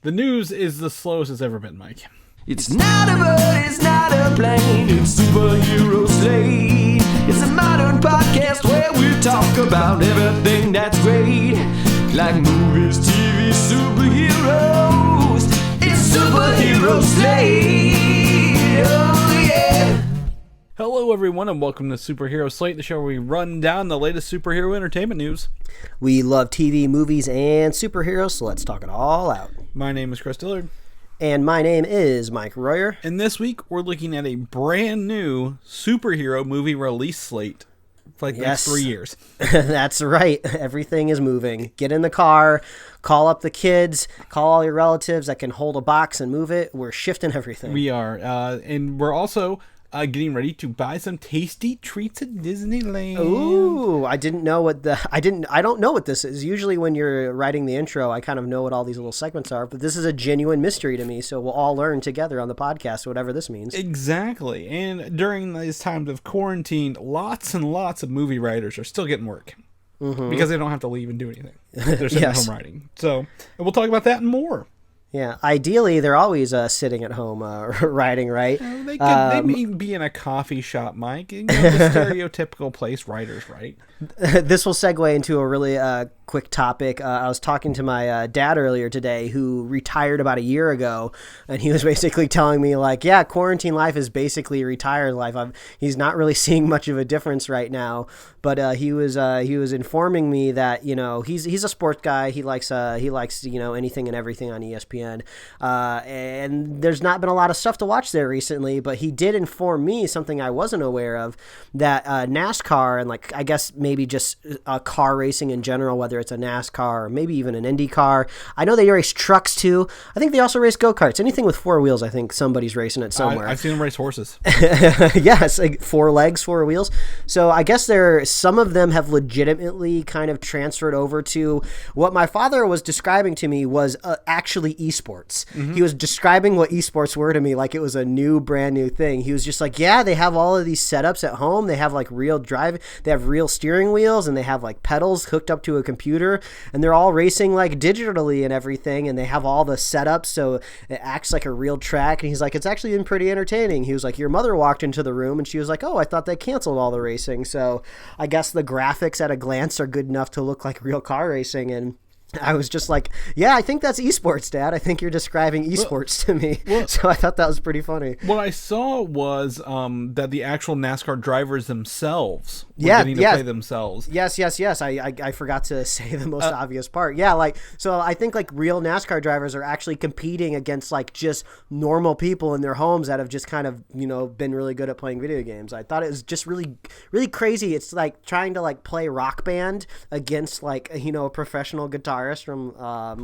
The news is the slowest it's ever been, Mike. It's not a bird, it's not a plane, it's Superhero Slate. It's a modern podcast where we talk about everything that's great, like movies, TV, superheroes. It's Superhero Slate, oh yeah. Hello, everyone, and welcome to Superhero Slate, the show where we run down the latest superhero entertainment news. We love TV, movies, and superheroes, so let's talk it all out. My name is Chris Dillard. And my name is Mike Royer. And this week, we're looking at a brand new Superhero Movie Release Slate for like the next 3 years. That's right. Everything is moving. Get in the car, call up the kids, call all your relatives that can hold a box and move it. We're shifting everything. We are. And we're also getting ready to buy some tasty treats at Disneyland. Ooh, I don't know what this is. Usually when you're writing the intro, I kind of know what all these little segments are, but this is a genuine mystery to me, so we'll all learn together on the podcast, whatever this means. Exactly. And during these times of quarantine, lots and lots of movie writers are still getting work. Mm-hmm. Because they don't have to leave and do anything. They're sitting at home writing. So we'll talk about that and more. Yeah, ideally, they're always sitting at home writing, right? They may be in a coffee shop, Mike. You know, the stereotypical place writers write. This will segue into a really quick topic. I was talking to my dad earlier today, who retired about a year ago, and he was basically telling me, like, yeah, quarantine life is basically retired life. He's not really seeing much of a difference right now, but he was informing me that, you know, he's a sports guy. He likes you know, anything and everything on ESPN, and there's not been a lot of stuff to watch there recently. But he did inform me something I wasn't aware of, that NASCAR and, like, I guess maybe just car racing in general, whether it's a NASCAR or maybe even an Indy car. I know they race trucks too. I think they also race go-karts. Anything with four wheels, I think somebody's racing it somewhere. I've seen them race horses. Yes, like 4 legs, 4 wheels. So I guess some of them have legitimately kind of transferred over to what my father was describing to me was actually esports. Mm-hmm. He was describing what esports were to me like it was a brand new thing. He was just like, yeah, they have all of these setups at home. They have like real drive. They have real steering wheels, and they have like pedals hooked up to a computer, and they're all racing like digitally and everything, and they have all the setups so it acts like a real track. And he's like, it's actually been pretty entertaining. He was like, your mother walked into the room and she was like, oh, I thought they canceled all the racing. So I guess the graphics at a glance are good enough to look like real car racing. And I was just like, yeah, I think that's esports, Dad. I think you're describing esports to me. So I thought that was pretty funny. What I saw was that the actual NASCAR drivers themselves were getting to play themselves. Yes. I forgot to say the most obvious part. Yeah, like, so I think like real NASCAR drivers are actually competing against like just normal people in their homes that have just kind of, you know, been really good at playing video games. I thought it was just really, really crazy. It's like trying to like play Rock Band against like, you know, a professional guitarist from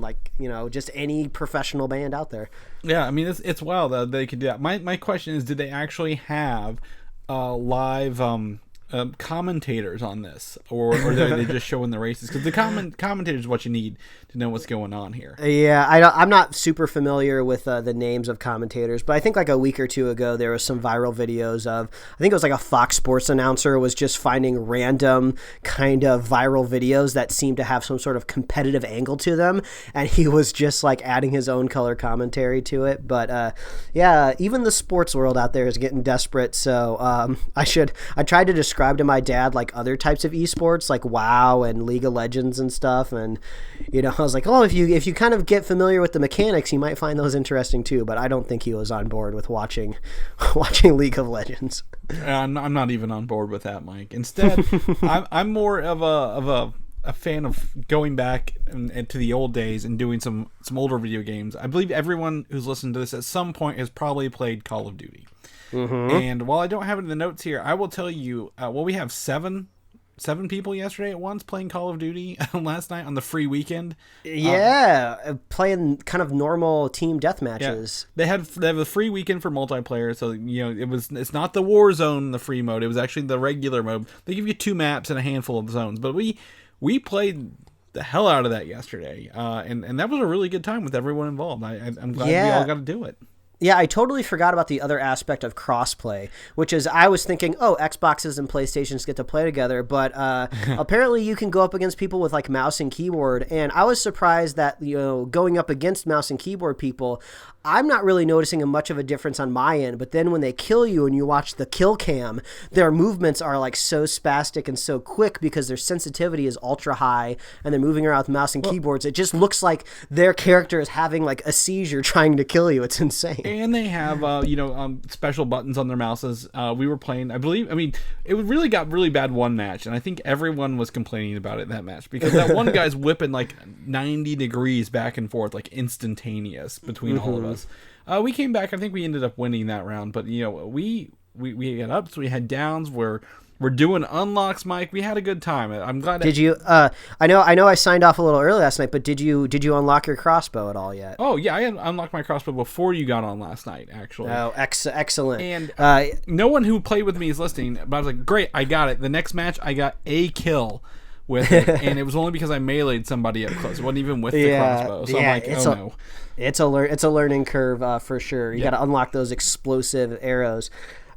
like, you know, just any professional band out there. Yeah, I mean, it's wild that they could do that. My question is, did they actually have live commentators on this, or are they just showing the races? Because the commentators is what you need to know what's going on here. Yeah, I'm not super familiar with the names of commentators, but I think like a week or two ago there was some viral videos of, I think it was like a Fox Sports announcer was just finding random kind of viral videos that seemed to have some sort of competitive angle to them, and he was just like adding his own color commentary to it. But yeah, even the sports world out there is getting desperate. So I tried to describe to my dad like other types of esports like WoW and League of Legends and stuff, and you know, I was like, oh, if you kind of get familiar with the mechanics, you might find those interesting too. But I don't think he was on board with watching League of Legends. I'm not even on board with that, Mike. Instead, I'm more of a fan of going back and to the old days and doing some older video games. I believe everyone who's listened to this at some point has probably played Call of Duty. Mm-hmm. And while I don't have it in the notes here, I will tell you, we have seven people yesterday at once playing Call of Duty last night on the free weekend. Yeah, playing kind of normal team death matches. Yeah. They have a free weekend for multiplayer, so you know it's not the Warzone, the free mode. It was actually the regular mode. They give you 2 maps and a handful of zones, but we played the hell out of that yesterday, and that was a really good time with everyone involved. I'm glad we all got to do it. Yeah, I totally forgot about the other aspect of crossplay, which is I was thinking, oh, Xboxes and PlayStations get to play together, but apparently you can go up against people with like mouse and keyboard, and I was surprised that, going up against mouse and keyboard people, I'm not really noticing much of a difference on my end, but then when they kill you and you watch the kill cam, their movements are like so spastic and so quick because their sensitivity is ultra high and they're moving around with mouse and keyboards. It just looks like their character is having like a seizure trying to kill you. It's insane. And they have, special buttons on their mouses. We were playing, it really got really bad one match, and I think everyone was complaining about it that match because that one guy's whipping like 90 degrees back and forth, like instantaneous between all of us. We came back. I think we ended up winning that round, but we had ups, we had downs. We're doing unlocks, Mike. We had a good time. I'm glad. Did you? I know I signed off a little early last night, but did you unlock your crossbow at all yet? Oh yeah, I had unlocked my crossbow before you got on last night, actually. Oh, excellent. And no one who played with me is listening, but I was like, great, I got it. The next match, I got a kill with it, and it was only because I meleeed somebody up close. It wasn't even with the crossbow. So I'm like, no. It's a learning curve for sure. You got to unlock those explosive arrows.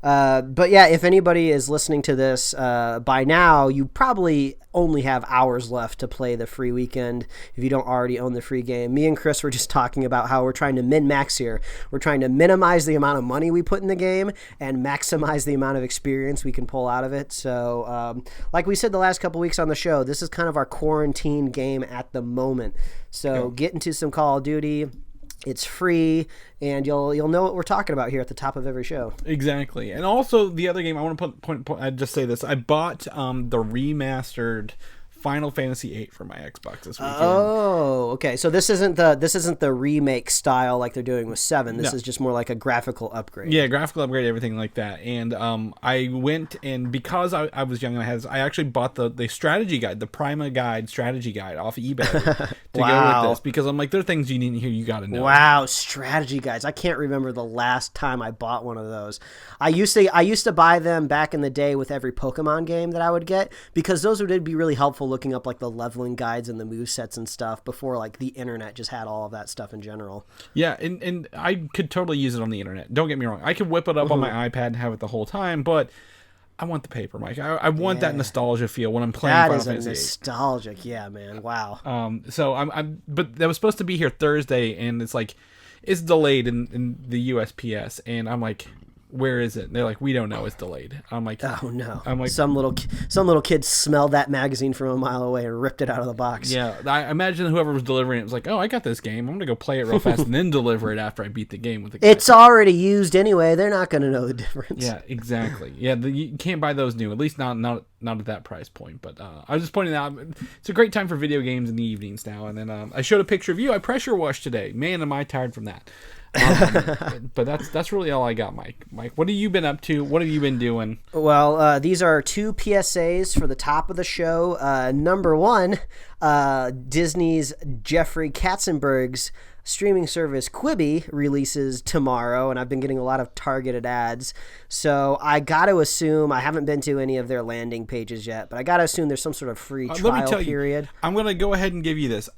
But yeah, if anybody is listening to this by now, you probably only have hours left to play the free weekend if you don't already own the free game. Me and Chris were just talking about how we're trying to min-max here. We're trying to minimize the amount of money we put in the game and maximize the amount of experience we can pull out of it. So like we said the last couple weeks on the show, this is kind of our quarantine game at the moment. So get into some Call of Duty. It's free, and you'll know what we're talking about here at the top of every show. Exactly. And also the other game, I want to point I'd just say this. I bought the remastered Final Fantasy VIII for my Xbox this weekend. Oh, okay. So this isn't the remake style like they're doing with 7. This is just more like a graphical upgrade. Yeah, graphical upgrade, everything like that. And I went, and because I was young and I actually bought the strategy guide, the Prima Guide strategy guide off eBay to go with this, because I'm like, there are things you need to hear, you got to know. Wow, strategy guides. I can't remember the last time I bought one of those. I used to buy them back in the day with every Pokemon game that I would get, because those would be really helpful looking up like the leveling guides and the movesets and stuff before like the internet just had all of that stuff in general. Yeah, and I could totally use it on the internet. Don't get me wrong. I could whip it up on my iPad and have it the whole time, but I want the paper, Mike. I want that nostalgia feel when I'm playing Final Fantasy. That is nostalgic, yeah, man. Wow. So but that was supposed to be here Thursday, and it's like it's delayed in the USPS, and I'm like, where is it? And they're like, we don't know, it's delayed. I'm like, oh no. I'm like, some little kid smelled that magazine from a mile away and ripped it out of the box. Yeah, I imagine whoever was delivering it was like, oh, I got this game, I'm gonna go play it real fast and then deliver it after I beat the game with the guy. It's already used anyway, they're not gonna know the difference. Yeah, exactly. Yeah, you can't buy those new, at least not at that price point. But I was just pointing out, it's a great time for video games in the evenings now. And then I showed a picture of you. I pressure washed today. Man, am I tired from that. But that's really all I got, Mike. Mike, what have you been up to? What have you been doing? Well, these are 2 PSAs for the top of the show. Number 1, Disney's Jeffrey Katzenberg's streaming service Quibi releases tomorrow, and I've been getting a lot of targeted ads. So I got to assume, I haven't been to any of their landing pages yet, but I got to assume there's some sort of free trial period. I'm going to go ahead and give you this.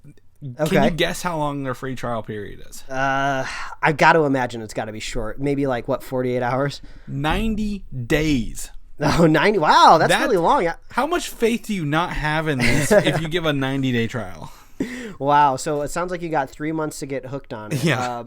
Okay. Can you guess how long their free trial period is? I've got to imagine it's got to be short. Maybe like, 48 hours? 90 days. Oh, 90. Wow, that's really long. How much faith do you not have in this if you give a 90-day trial? Wow, so it sounds like you got 3 months to get hooked on it. Yeah.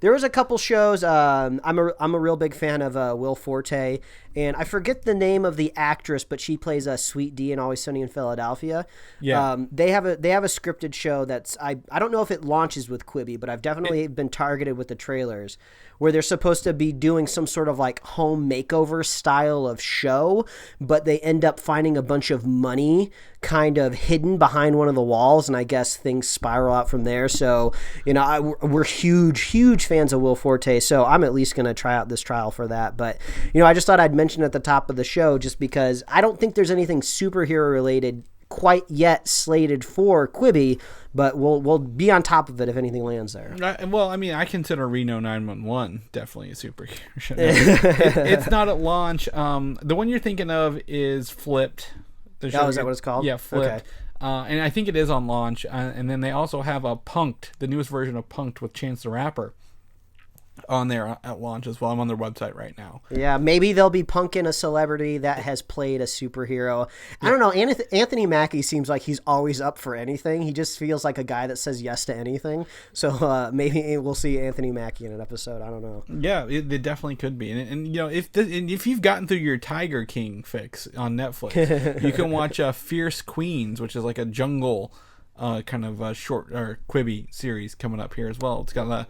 There was a couple shows. I'm a real big fan of Will Forte, and I forget the name of the actress, but she plays Sweet D in Always Sunny in Philadelphia. Yeah. They have a scripted show that's I don't know if it launches with Quibi, but I've definitely been targeted with the trailers, where they're supposed to be doing some sort of like home makeover style of show, but they end up finding a bunch of money kind of hidden behind one of the walls, and I guess things spiral out from there. So, we're huge fans of Will Forte, so I'm at least going to try out this trial for that. But, I just thought I'd mention at the top of the show, just because I don't think there's anything superhero related quite yet slated for Quibi, but we'll be on top of it if anything lands there. Well, I mean, I consider Reno 911 definitely a superhero show. It's not at launch. The one you're thinking of is Flipped. Is that what it's called? Yeah, Flipped. Okay. And I think it is on launch. And then they also have Punk'd, the newest version of Punk'd with Chance the Rapper. on there at launch as well. I'm on their website right now. Yeah, maybe they'll be punking a celebrity that has played a superhero. I don't know. Anthony Mackie seems like he's always up for anything. He just feels like a guy that says yes to anything. So maybe we'll see Anthony Mackie in an episode. I don't know. Yeah, it definitely could be. And you know, if you've gotten through your Tiger King fix on Netflix, you can watch Fierce Queens, which is like a jungle kind of short or Quibi series coming up here as well. It's got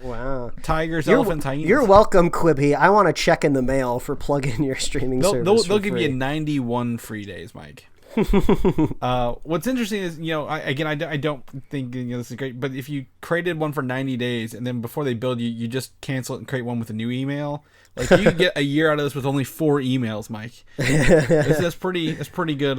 tigers, elephants, hyenas. You're welcome, Quibi. I want to check in the mail for plug-in your streaming service. They'll give you 91 free days, Mike. What's interesting is, you know, I don't think, you know, this is great, but if you created one for 90 days and then before they build you just cancel it and create one with a new email, like you could get a year out of this with only 4 emails, Mike. That's pretty good.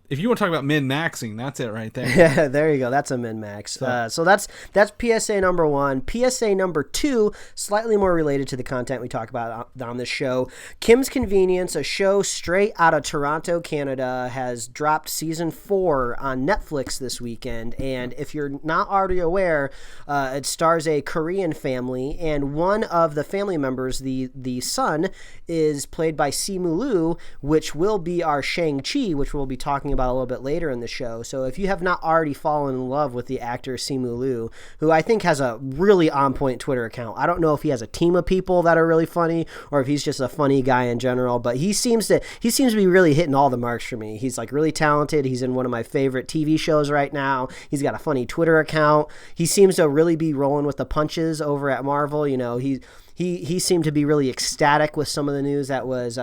If you want to talk about min-maxing, that's it right there. Yeah, there you go. That's a min-max. So that's PSA number 1. PSA number 2, slightly more related to the content we talk about on this show. Kim's Convenience, a show straight out of Toronto, Canada, has dropped season 4 on Netflix this weekend. And if you're not already aware, it stars a Korean family, and one of the family members, the son, is played by Simu Liu, which will be our Shang-Chi, which we'll be talking about a little bit later in the show. So if you have not already fallen in love with the actor Simu Liu, who I think has a really on-point Twitter account. I don't know if he has a team of people that are really funny or if he's just a funny guy in general, but he seems to be really hitting all the marks for me. He's like really talented. He's in one of my favorite TV shows right now. He's got a funny Twitter account. He seems to really be rolling with the punches over at Marvel. You know, he seemed to be really ecstatic with some of the news that was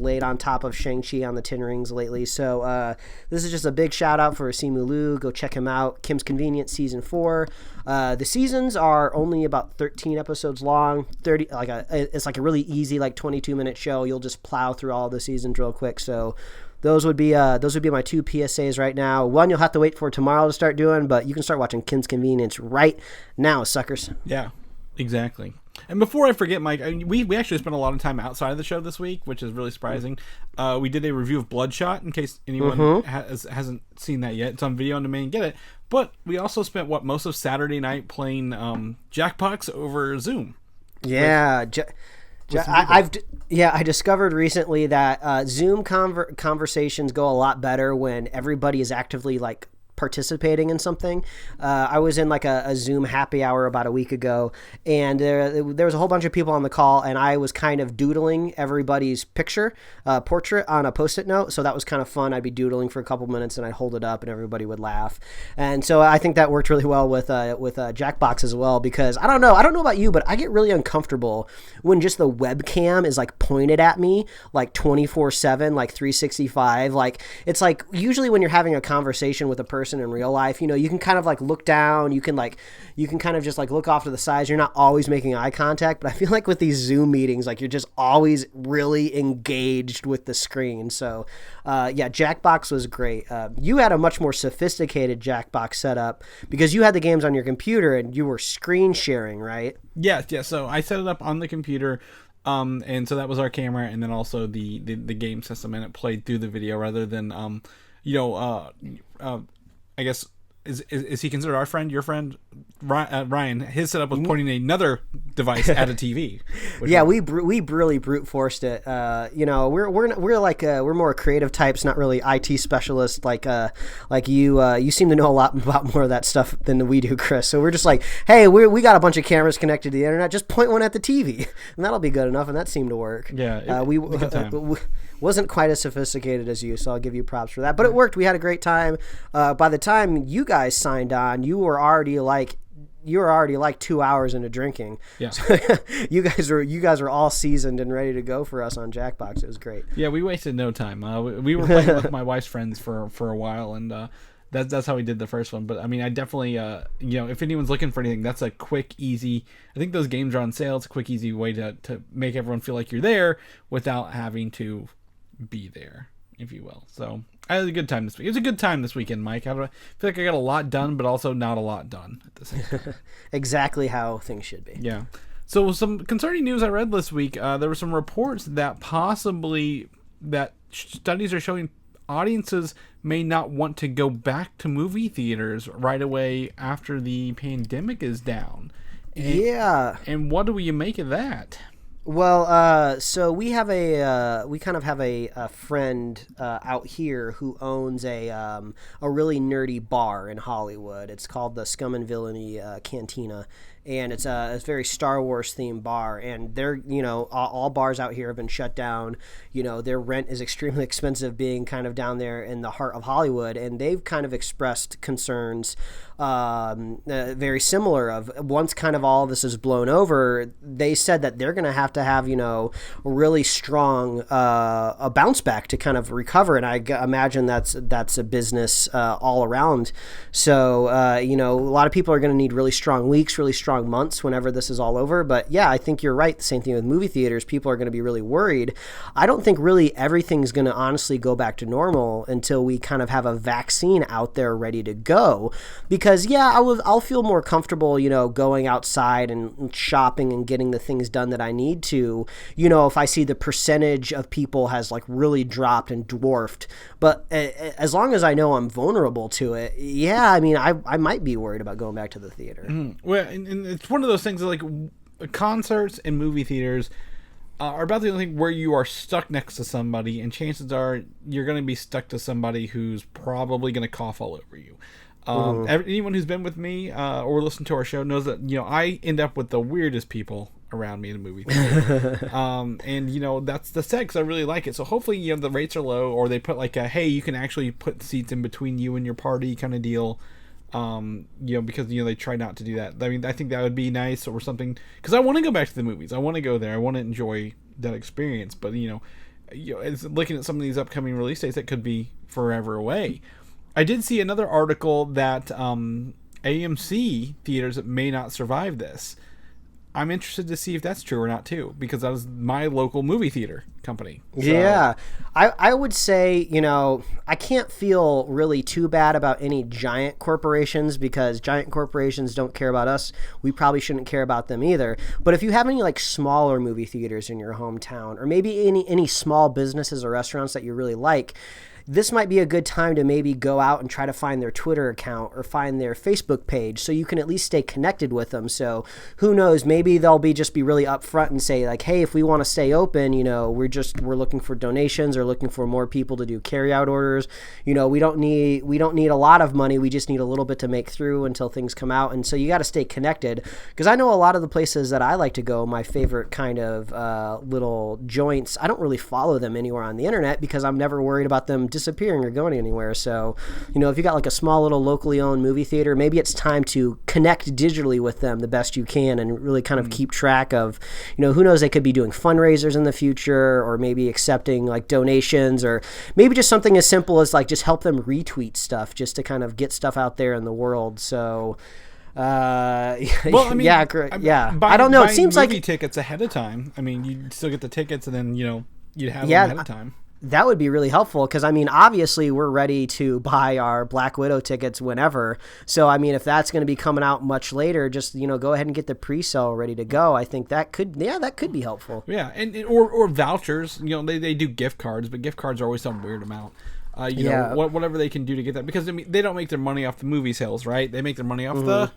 laid on top of Shang-Chi on the Tin Rings lately. So this is just a big shout out for Simu Liu. Go check him out. Kim's Convenience season 4. The seasons are only about 13 episodes long. It's like a really easy 22-minute show. You'll just plow through all the seasons real quick. So those would be my 2 PSAs right now. One you'll have to wait for tomorrow to start doing, but you can start watching Kim's Convenience right now, suckers. Yeah, exactly. And before I forget, Mike, we actually spent a lot of time outside of the show this week, which is really surprising. We did a review of Bloodshot, in case anyone hasn't seen that yet. It's on video on demand. Get it. But we also spent most of Saturday night playing Jackbox over Zoom. Yeah. I discovered recently that Zoom conversations go a lot better when everybody is actively participating in something. I was in a Zoom happy hour about a week ago, and there was a whole bunch of people on the call, and I was kind of doodling everybody's portrait on a Post-it note. So that was kind of fun. I'd be doodling for a couple minutes and I'd hold it up and everybody would laugh. And so I think that worked really well with Jackbox as well, because I don't know about you, but I get really uncomfortable when just the webcam is pointed at me 24/7, 365. It's usually when you're having a conversation with a person in real life, you can kind of look down, you can kind of just look off to the sides. You're not always making eye contact, but I feel like with these Zoom meetings, you're just always really engaged with the screen. So Jackbox was great. You had a much more sophisticated Jackbox setup because you had the games on your computer and you were screen sharing, right? Yeah. So I set it up on the computer. And so that was our camera, and then also the game system, and it played through the video rather than I guess is he considered our friend, your friend, Ryan? His setup was pointing another device at a TV. Yeah, we really brute forced it. We're more creative types, not really IT specialists like you. You seem to know a lot about more of that stuff than we do, Chris. So we're just hey, we got a bunch of cameras connected to the internet. Just point one at the TV, and that'll be good enough. And that seemed to work. Yeah, we wasn't quite as sophisticated as you, so I'll give you props for that. But it worked. We had a great time. By the time you guys signed on, you were already 2 hours into drinking. Yeah. So you guys were all seasoned and ready to go for us on Jackbox. It was great. Yeah, we wasted no time. We were playing with my wife's friends for a while, and that's how we did the first one. But I mean, I definitely if anyone's looking for anything, that's a quick, easy. I think those games are on sale. It's a quick, easy way to make everyone feel like you're there without having to be there, if you will. So I had a good time this week. It was a good time this weekend, Mike. I feel like I got a lot done, but also not a lot done at the same time. Exactly how things should be. Yeah. So some concerning news I read this week. There were some reports that possibly studies are showing audiences may not want to go back to movie theaters right away after the pandemic is down. And what do we make of that? Well, so we kind of have a friend out here who owns a really nerdy bar in Hollywood. It's called the Scum and Villainy Cantina, and it's a very Star Wars themed bar. And they're, all bars out here have been shut down. Their rent is extremely expensive, being kind of down there in the heart of Hollywood, and they've kind of expressed concerns very similar of once kind of all this is blown over, they said that they're going to have a really strong a bounce back to kind of recover, and I imagine that's a business all around. So a lot of people are going to need really strong weeks, really strong months whenever this is all over. But yeah, I think you're right. The same thing with movie theaters. People are going to be really worried. I don't think really everything's going to honestly go back to normal until we kind of have a vaccine out there ready to go. Because yeah, I'll feel more comfortable, going outside and shopping and getting the things done that I need to, if I see the percentage of people has like really dropped and dwarfed. But as long as I know I'm vulnerable to it, yeah, I mean, I might be worried about going back to the theater. Well, and it's one of those things that, like, concerts and movie theaters are about the only thing where you are stuck next to somebody, and chances are you're going to be stuck to somebody who's probably going to cough all over you. Anyone who's been with me or listened to our show knows that I end up with the weirdest people around me in a movie theater. And that's the sad, because I really like it. So hopefully the rates are low, or they put like a hey, you can actually put seats in between you and your party kind of deal. Because they try not to do that. I mean, I think that would be nice, or something, because I want to go back to the movies. I want to go there. I want to enjoy that experience. But it's looking at some of these upcoming release dates that could be forever away. I did see another article that AMC theaters may not survive this. I'm interested to see if that's true or not too, because that was my local movie theater company. So. Yeah, I would say, I can't feel really too bad about any giant corporations, because giant corporations don't care about us. We probably shouldn't care about them either. But if you have any like smaller movie theaters in your hometown, or maybe any small businesses or restaurants that you really like, this might be a good time to maybe go out and try to find their Twitter account or find their Facebook page, so you can at least stay connected with them. So who knows, maybe they'll just be really upfront and say like, hey, if we want to stay open, we're looking for donations, or looking for more people to do carryout orders. We don't need a lot of money. We just need a little bit to make through until things come out. And so you got to stay connected, because I know a lot of the places that I like to go, my favorite kind of little joints, I don't really follow them anywhere on the internet, because I'm never worried about them disappearing or going anywhere. So if you got like a small little locally owned movie theater, maybe it's time to connect digitally with them the best you can, and really kind of keep track of, who knows, they could be doing fundraisers in the future, or maybe accepting like donations, or maybe just something as simple as like just help them retweet stuff, just to kind of get stuff out there in the world. So I don't know, it seems like tickets ahead of time. I mean, you'd still get the tickets, and then you'd have them ahead of time. That would be really helpful, because, I mean, obviously we're ready to buy our Black Widow tickets whenever. So, I mean, if that's going to be coming out much later, just, go ahead and get the pre-sale ready to go. I think that could be helpful. Yeah, or vouchers. They do gift cards, but gift cards are always some weird amount. Whatever they can do to get that, because they don't make their money off the movie sales, right? They make their money off the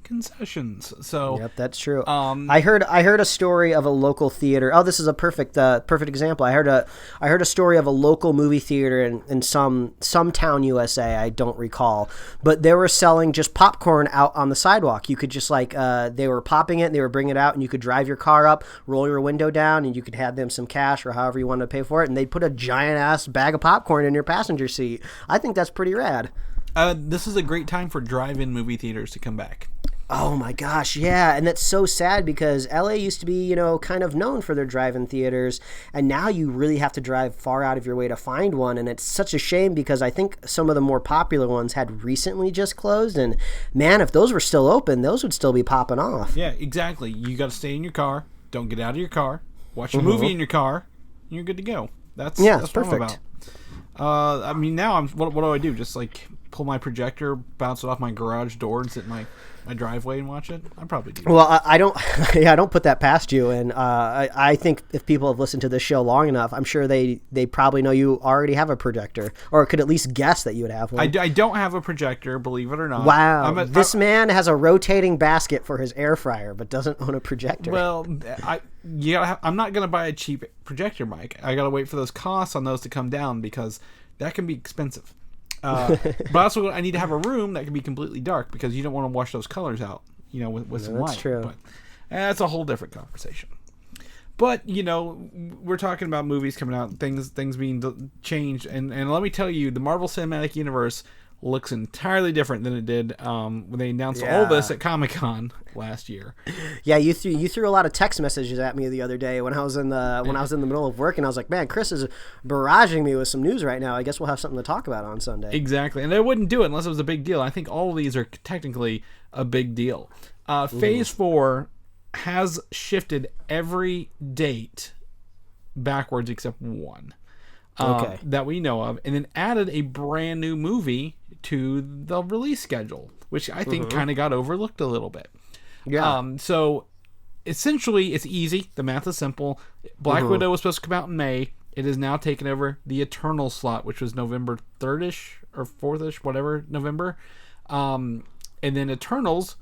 concessions. So yep, that's true. I heard a story of a local theater. Oh, this is a perfect example. I heard a story of a local movie theater in some town USA. I don't recall, but they were selling just popcorn out on the sidewalk. You could just they were popping it, and they were bringing it out, and you could drive your car up, roll your window down, and you could hand them some cash or however you wanted to pay for it, and they'd put a giant ass bag of popcorn in your passenger seat. I think that's pretty rad. This is a great time for drive-in movie theaters to come back. Oh my gosh, yeah, and that's so sad, because LA used to be, kind of known for their drive-in theaters, and now you really have to drive far out of your way to find one, and it's such a shame, because I think some of the more popular ones had recently just closed, and man, if those were still open, those would still be popping off. Yeah, exactly. You got to stay in your car, don't get out of your car, watch a movie in your car, and you're good to go. That's perfect. what I'm about. I mean, now what do I do? Just pull my projector, bounce it off my garage door, and sit in my driveway and watch it? I'd probably do that. Well, I don't. Yeah, I don't put that past you. And I think if people have listened to this show long enough, I'm sure they probably know you already have a projector, or could at least guess that you would have one. I don't have a projector, believe it or not. Wow, this man has a rotating basket for his air fryer, but doesn't own a projector. Well, I'm not gonna buy a cheap projector mic. I gotta wait for those costs on those to come down because that can be expensive. But also, I need to have a room that can be completely dark because you don't want to wash those colors out, with some light. That's true. But that's a whole different conversation. But we're talking about movies coming out, things being changed, and let me tell you, the Marvel Cinematic Universe looks entirely different than it did when they announced all this at Comic-Con last year. Yeah, you threw a lot of text messages at me the other day when I was in the middle of work, and I was like, man, Chris is barraging me with some news right now. I guess we'll have something to talk about on Sunday. Exactly, and they wouldn't do it unless it was a big deal. I think all of these are technically a big deal. Phase 4 has shifted every date backwards except one. That we know of, and then added a brand new movie to the release schedule, which I think kind of got overlooked a little bit. Yeah. So essentially, it's easy. The math is simple. Black Widow was supposed to come out in May. It is now taken over the Eternal slot, which was November 3rd-ish or 4th-ish, whatever, November. And then Eternals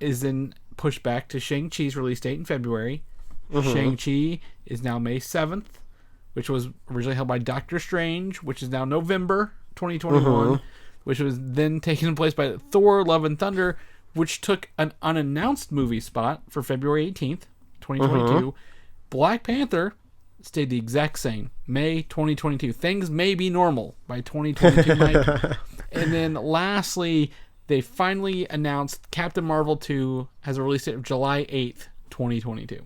is then pushed back to Shang-Chi's release date in February. Shang-Chi is now May 7th. Which was originally held by Doctor Strange, which is now November 2021, which was then taken in place by Thor, Love and Thunder, which took an unannounced movie spot for February 18th, 2022. Black Panther stayed the exact same, May 2022. Things may be normal by 2022, Mike. And then lastly, they finally announced Captain Marvel 2 has a release date of July 8th, 2022.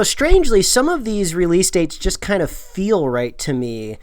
Strangely, some of these release dates just kind of feel right to me.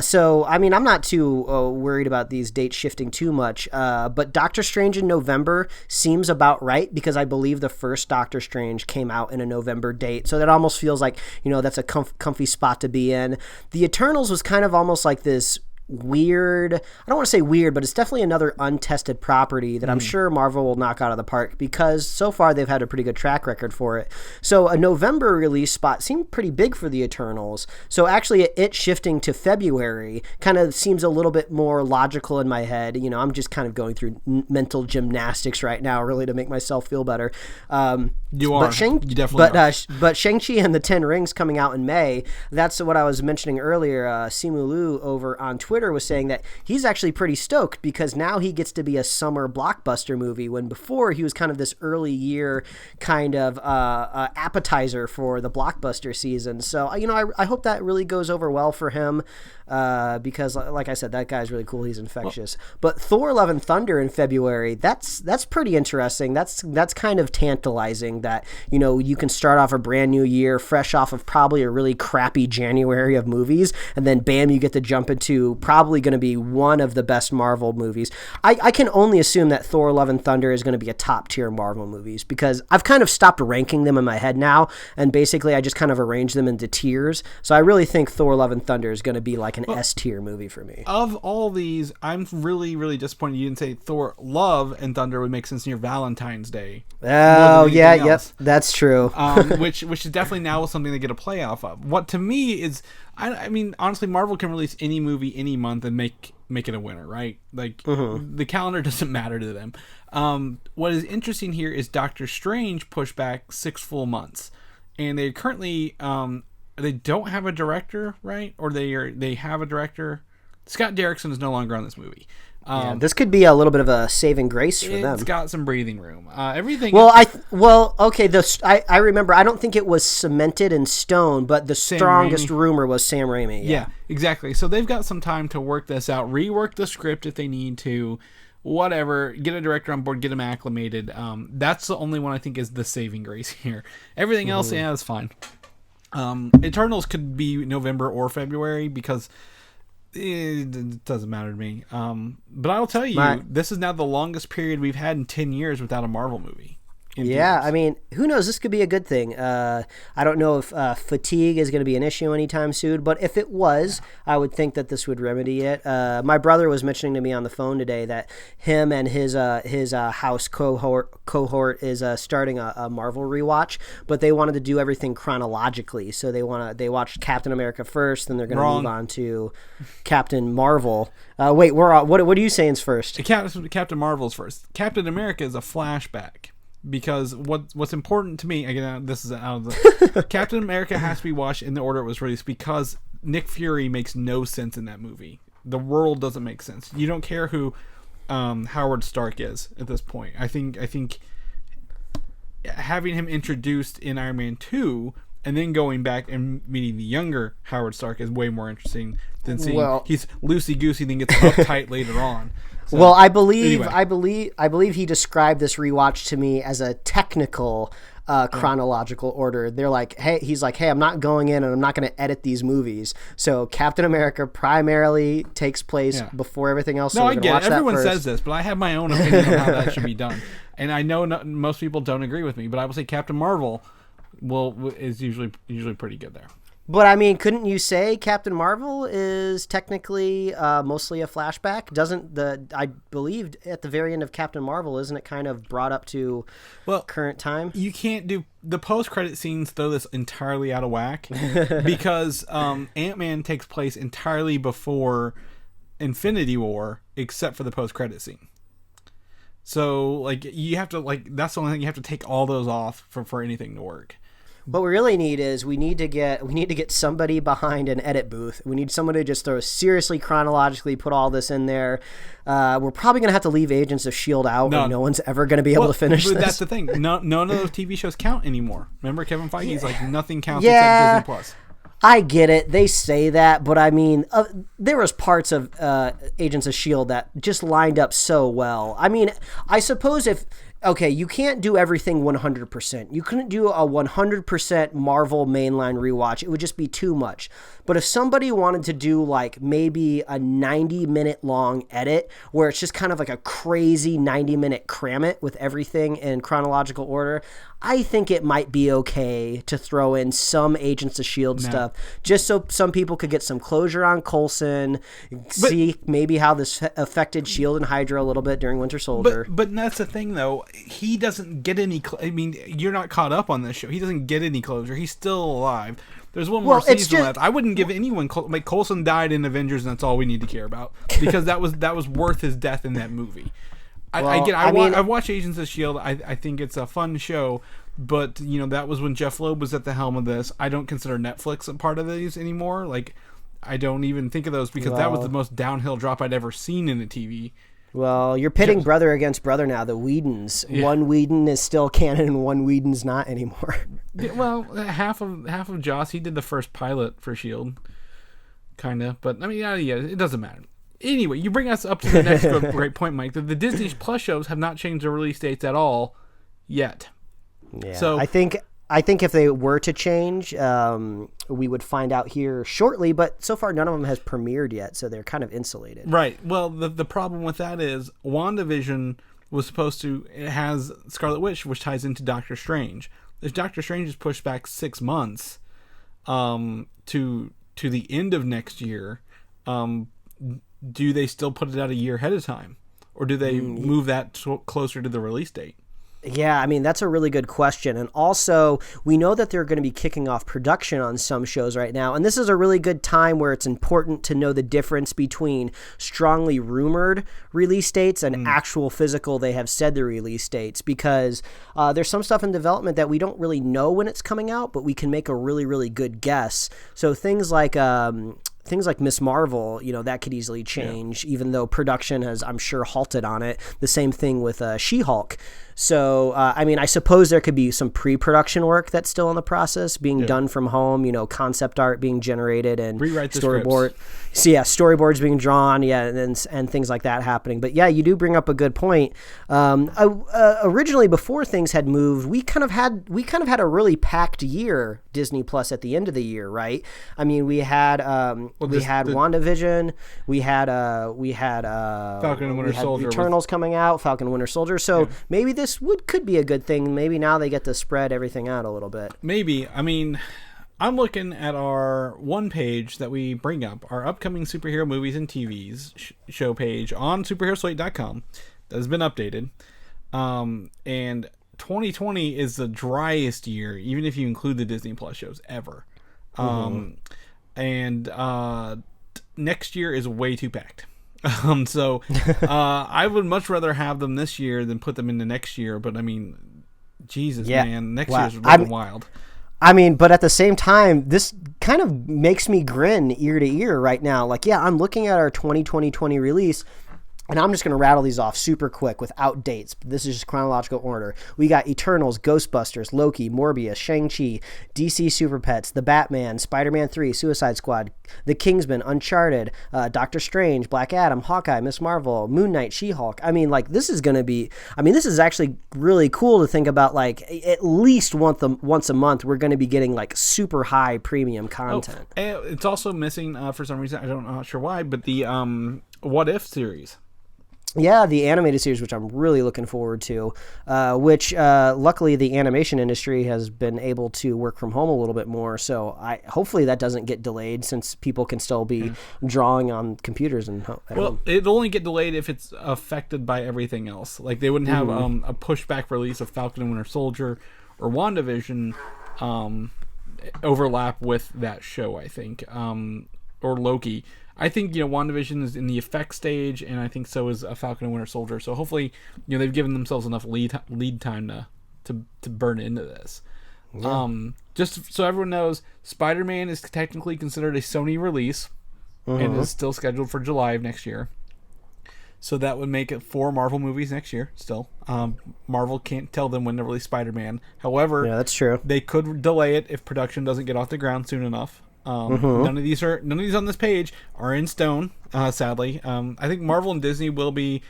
So, I mean, I'm not too worried about these dates shifting too much. But Doctor Strange in November seems about right because I believe the first Doctor Strange came out in a November date. So that almost feels like, that's a comfy spot to be in. The Eternals was kind of almost like this weird, I don't want to say weird, but it's definitely another untested property that I'm sure Marvel will knock out of the park because so far they've had a pretty good track record for it. So a November release spot seemed pretty big for the Eternals. So actually it shifting to February kind of seems a little bit more logical in my head. I'm just kind of going through mental gymnastics right now really to make myself feel better. You are. You definitely are. But Shang-Chi and the Ten Rings coming out in May, that's what I was mentioning earlier. Simu Liu over on Twitter was saying that he's actually pretty stoked because now he gets to be a summer blockbuster movie when before he was kind of this early year kind of appetizer for the blockbuster season. So, I hope that really goes over well for him because, like I said, that guy's really cool. He's infectious. But Thor: Love and Thunder in February, that's pretty interesting. That's kind of tantalizing that, you can start off a brand new year fresh off of probably a really crappy January of movies, and then bam, you get to jump into probably going to be one of the best Marvel movies. I can only assume that Thor: Love and Thunder is going to be a top tier Marvel movies because I've kind of stopped ranking them in my head now, and basically I just kind of arrange them into tiers. So I really think Thor: Love and Thunder is going to be like an S tier movie for me. Of all these, I'm really, really disappointed you didn't say Thor: Love and Thunder would make sense near Valentine's Day. Oh yeah, yep, that's true. which is definitely now something they get a play off of. What to me is, I mean, honestly, Marvel can release any movie any month and make it a winner, right? Like the calendar doesn't matter to them. What is interesting here is Doctor Strange pushed back 6 full months, and they currently they don't have a director, right? Or they have a director. Scott Derrickson is no longer on this movie. This could be a little bit of a saving grace for them. It's got some breathing room. Everything. Okay. I remember. I don't think it was cemented in stone, but the strongest rumor was Sam Raimi. Yeah, exactly. So they've got some time to work this out, rework the script if they need to, whatever. Get a director on board, get him acclimated. That's the only one I think is the saving grace here. Everything else, yeah, is fine. Eternals could be November or February because it doesn't matter to me. But I'll tell you, this is now the longest period we've had in 10 years without a Marvel movie. Yeah, I mean, who knows? This could be a good thing. I don't know if fatigue is going to be an issue anytime soon, but if it was, I would think that this would remedy it. My brother was mentioning to me on the phone today that him and his house cohort is starting a Marvel rewatch, but they wanted to do everything chronologically. So they watched Captain America first, then they're going to move on to Captain Marvel. Wait, what are you saying first? Captain Marvel's first. Captain America is a flashback. Because what's important to me, again, this is out of the Captain America has to be watched in the order it was released because Nick Fury makes no sense in that movie. The world doesn't make sense. You don't care who Howard Stark is at this point. I think having him introduced in Iron Man 2 and then going back and meeting the younger Howard Stark is way more interesting than seeing he's loosey-goosey then gets uptight later on. So, well, I believe he described this rewatch to me as a technical chronological order. They're like, he's like, I'm not going in and I'm not going to edit these movies. So Captain America primarily takes place before everything else. No, so I get it. Everyone says this, but I have my own opinion on how that should be done. And I know most people don't agree with me, but I will say Captain Marvel is usually pretty good there. But I mean, couldn't you say Captain Marvel is technically mostly a flashback? I believed at the very end of Captain Marvel, isn't it kind of brought up to current time? You can't do the post-credit scenes throw this entirely out of whack because Ant-Man takes place entirely before Infinity War, except for the post-credit scene. So like you have to that's the only thing you have to take all those off for anything to work. What we really need is we need to get somebody behind an edit booth. We need somebody to just seriously chronologically put all this in there. We're probably going to have to leave Agents of S.H.I.E.L.D. out. No one's ever going to be able to finish this. That's the thing. None of those TV shows count anymore. Remember Kevin Feige's like nothing counts except Disney Plus. I get it. They say that, but I mean, there was parts of Agents of S.H.I.E.L.D. that just lined up so well. I mean, I suppose you can't do everything 100%. You couldn't do a 100% Marvel mainline rewatch. It would just be too much. But if somebody wanted to do like maybe a 90-minute long edit where it's just kind of like a crazy 90-minute cram it with everything in chronological order, I think it might be okay to throw in some Agents of S.H.I.E.L.D. stuff just so some people could get some closure on Coulson, see maybe how this affected S.H.I.E.L.D. and Hydra a little bit during Winter Soldier. But that's the thing, though. He doesn't get any... I mean, you're not caught up on this show. He doesn't get any closure. He's still alive. There's one more season left. I wouldn't give anyone... Like, Coulson died in Avengers, and that's all we need to care about. Because that was worth his death in that movie. I've watched Agents of S.H.I.E.L.D. I think it's a fun show, but, that was when Jeff Loeb was at the helm of this. I don't consider Netflix a part of these anymore. Like, I don't even think of those because that was the most downhill drop I'd ever seen in a TV. Well, you're pitting brother against brother now, the Whedons. Yeah. One Whedon is still canon and one Whedon's not anymore. Well, half of Joss, he did the first pilot for S.H.I.E.L.D. Kind of. But, I mean, it doesn't matter. Anyway, you bring us up to the next great point, Mike. The Disney Plus shows have not changed their release dates at all yet. Yeah, so I think if they were to change, we would find out here shortly. But so far, none of them has premiered yet, so they're kind of insulated. Right. Well, the problem with that is WandaVision was supposed to... It has Scarlet Witch, which ties into Doctor Strange. If Doctor Strange is pushed back 6 months to the end of next year, do they still put it out a year ahead of time? Or do they move that closer to the release date? Yeah, I mean, that's a really good question. And also, we know that they're going to be kicking off production on some shows right now. And this is a really good time where it's important to know the difference between strongly rumored release dates and actual physical, they have said the release dates. Because there's some stuff in development that we don't really know when it's coming out, but we can make a really, really good guess. So things like Miss Marvel, that could easily change, even though production has, I'm sure, halted on it. The same thing with She-Hulk. So, I mean, I suppose there could be some pre-production work that's still in the process, being done from home, concept art being generated and rewrite the storyboard. Scripts. So, yeah, storyboards being drawn, and things like that happening. But, yeah, you do bring up a good point. Originally, before things had moved, we kind of had a really packed year, Disney Plus, at the end of the year, right? I mean, we had WandaVision, we had Falcon and Winter Soldier, Eternals coming out, Falcon and Winter Soldier. So maybe this this could be a good thing. Maybe now they get to spread everything out a little bit. Maybe. I mean, I'm looking at our one page that we bring up, our upcoming superhero movies and TVs show page on superheroslate.com that has been updated. And 2020 is the driest year, even if you include the Disney Plus shows, ever. And next year is way too packed. So I would much rather have them this year than put them into next year. But I mean, Jesus, man, next year's really wild. I mean, but at the same time, this kind of makes me grin ear to ear right now. Like, yeah, I'm looking at our 2020 release, and I'm just going to rattle these off super quick without dates. This is just chronological order. We got Eternals, Ghostbusters, Loki, Morbius, Shang-Chi, DC Super Pets, The Batman, Spider-Man 3, Suicide Squad, The Kingsman, Uncharted, Doctor Strange, Black Adam, Hawkeye, Miss Marvel, Moon Knight, She-Hulk. I mean, like, this is going to be... I mean, this is actually really cool to think about, like, at least once a month, we're going to be getting, like, super high premium content. Oh, it's also missing, for some reason, I'm not sure why, but the What If series. Yeah, the animated series, which I'm really looking forward to, which luckily the animation industry has been able to work from home a little bit more. So hopefully that doesn't get delayed, since people can still be drawing on computers and at home. It'll only get delayed if it's affected by everything else. Like, they wouldn't have a pushback release of Falcon and Winter Soldier or WandaVision overlap with that show, I think, or Loki. I think, WandaVision is in the effect stage, and I think so is Falcon and Winter Soldier. So hopefully, they've given themselves enough lead time to burn into this. Yeah. Just so everyone knows, Spider-Man is technically considered a Sony release, and is still scheduled for July of next year. So that would make it 4 Marvel movies next year. Still, Marvel can't tell them when to release Spider-Man. However, yeah, that's true. They could delay it if production doesn't get off the ground soon enough. None of these on this page are in stone, sadly. I think Marvel and Disney will be.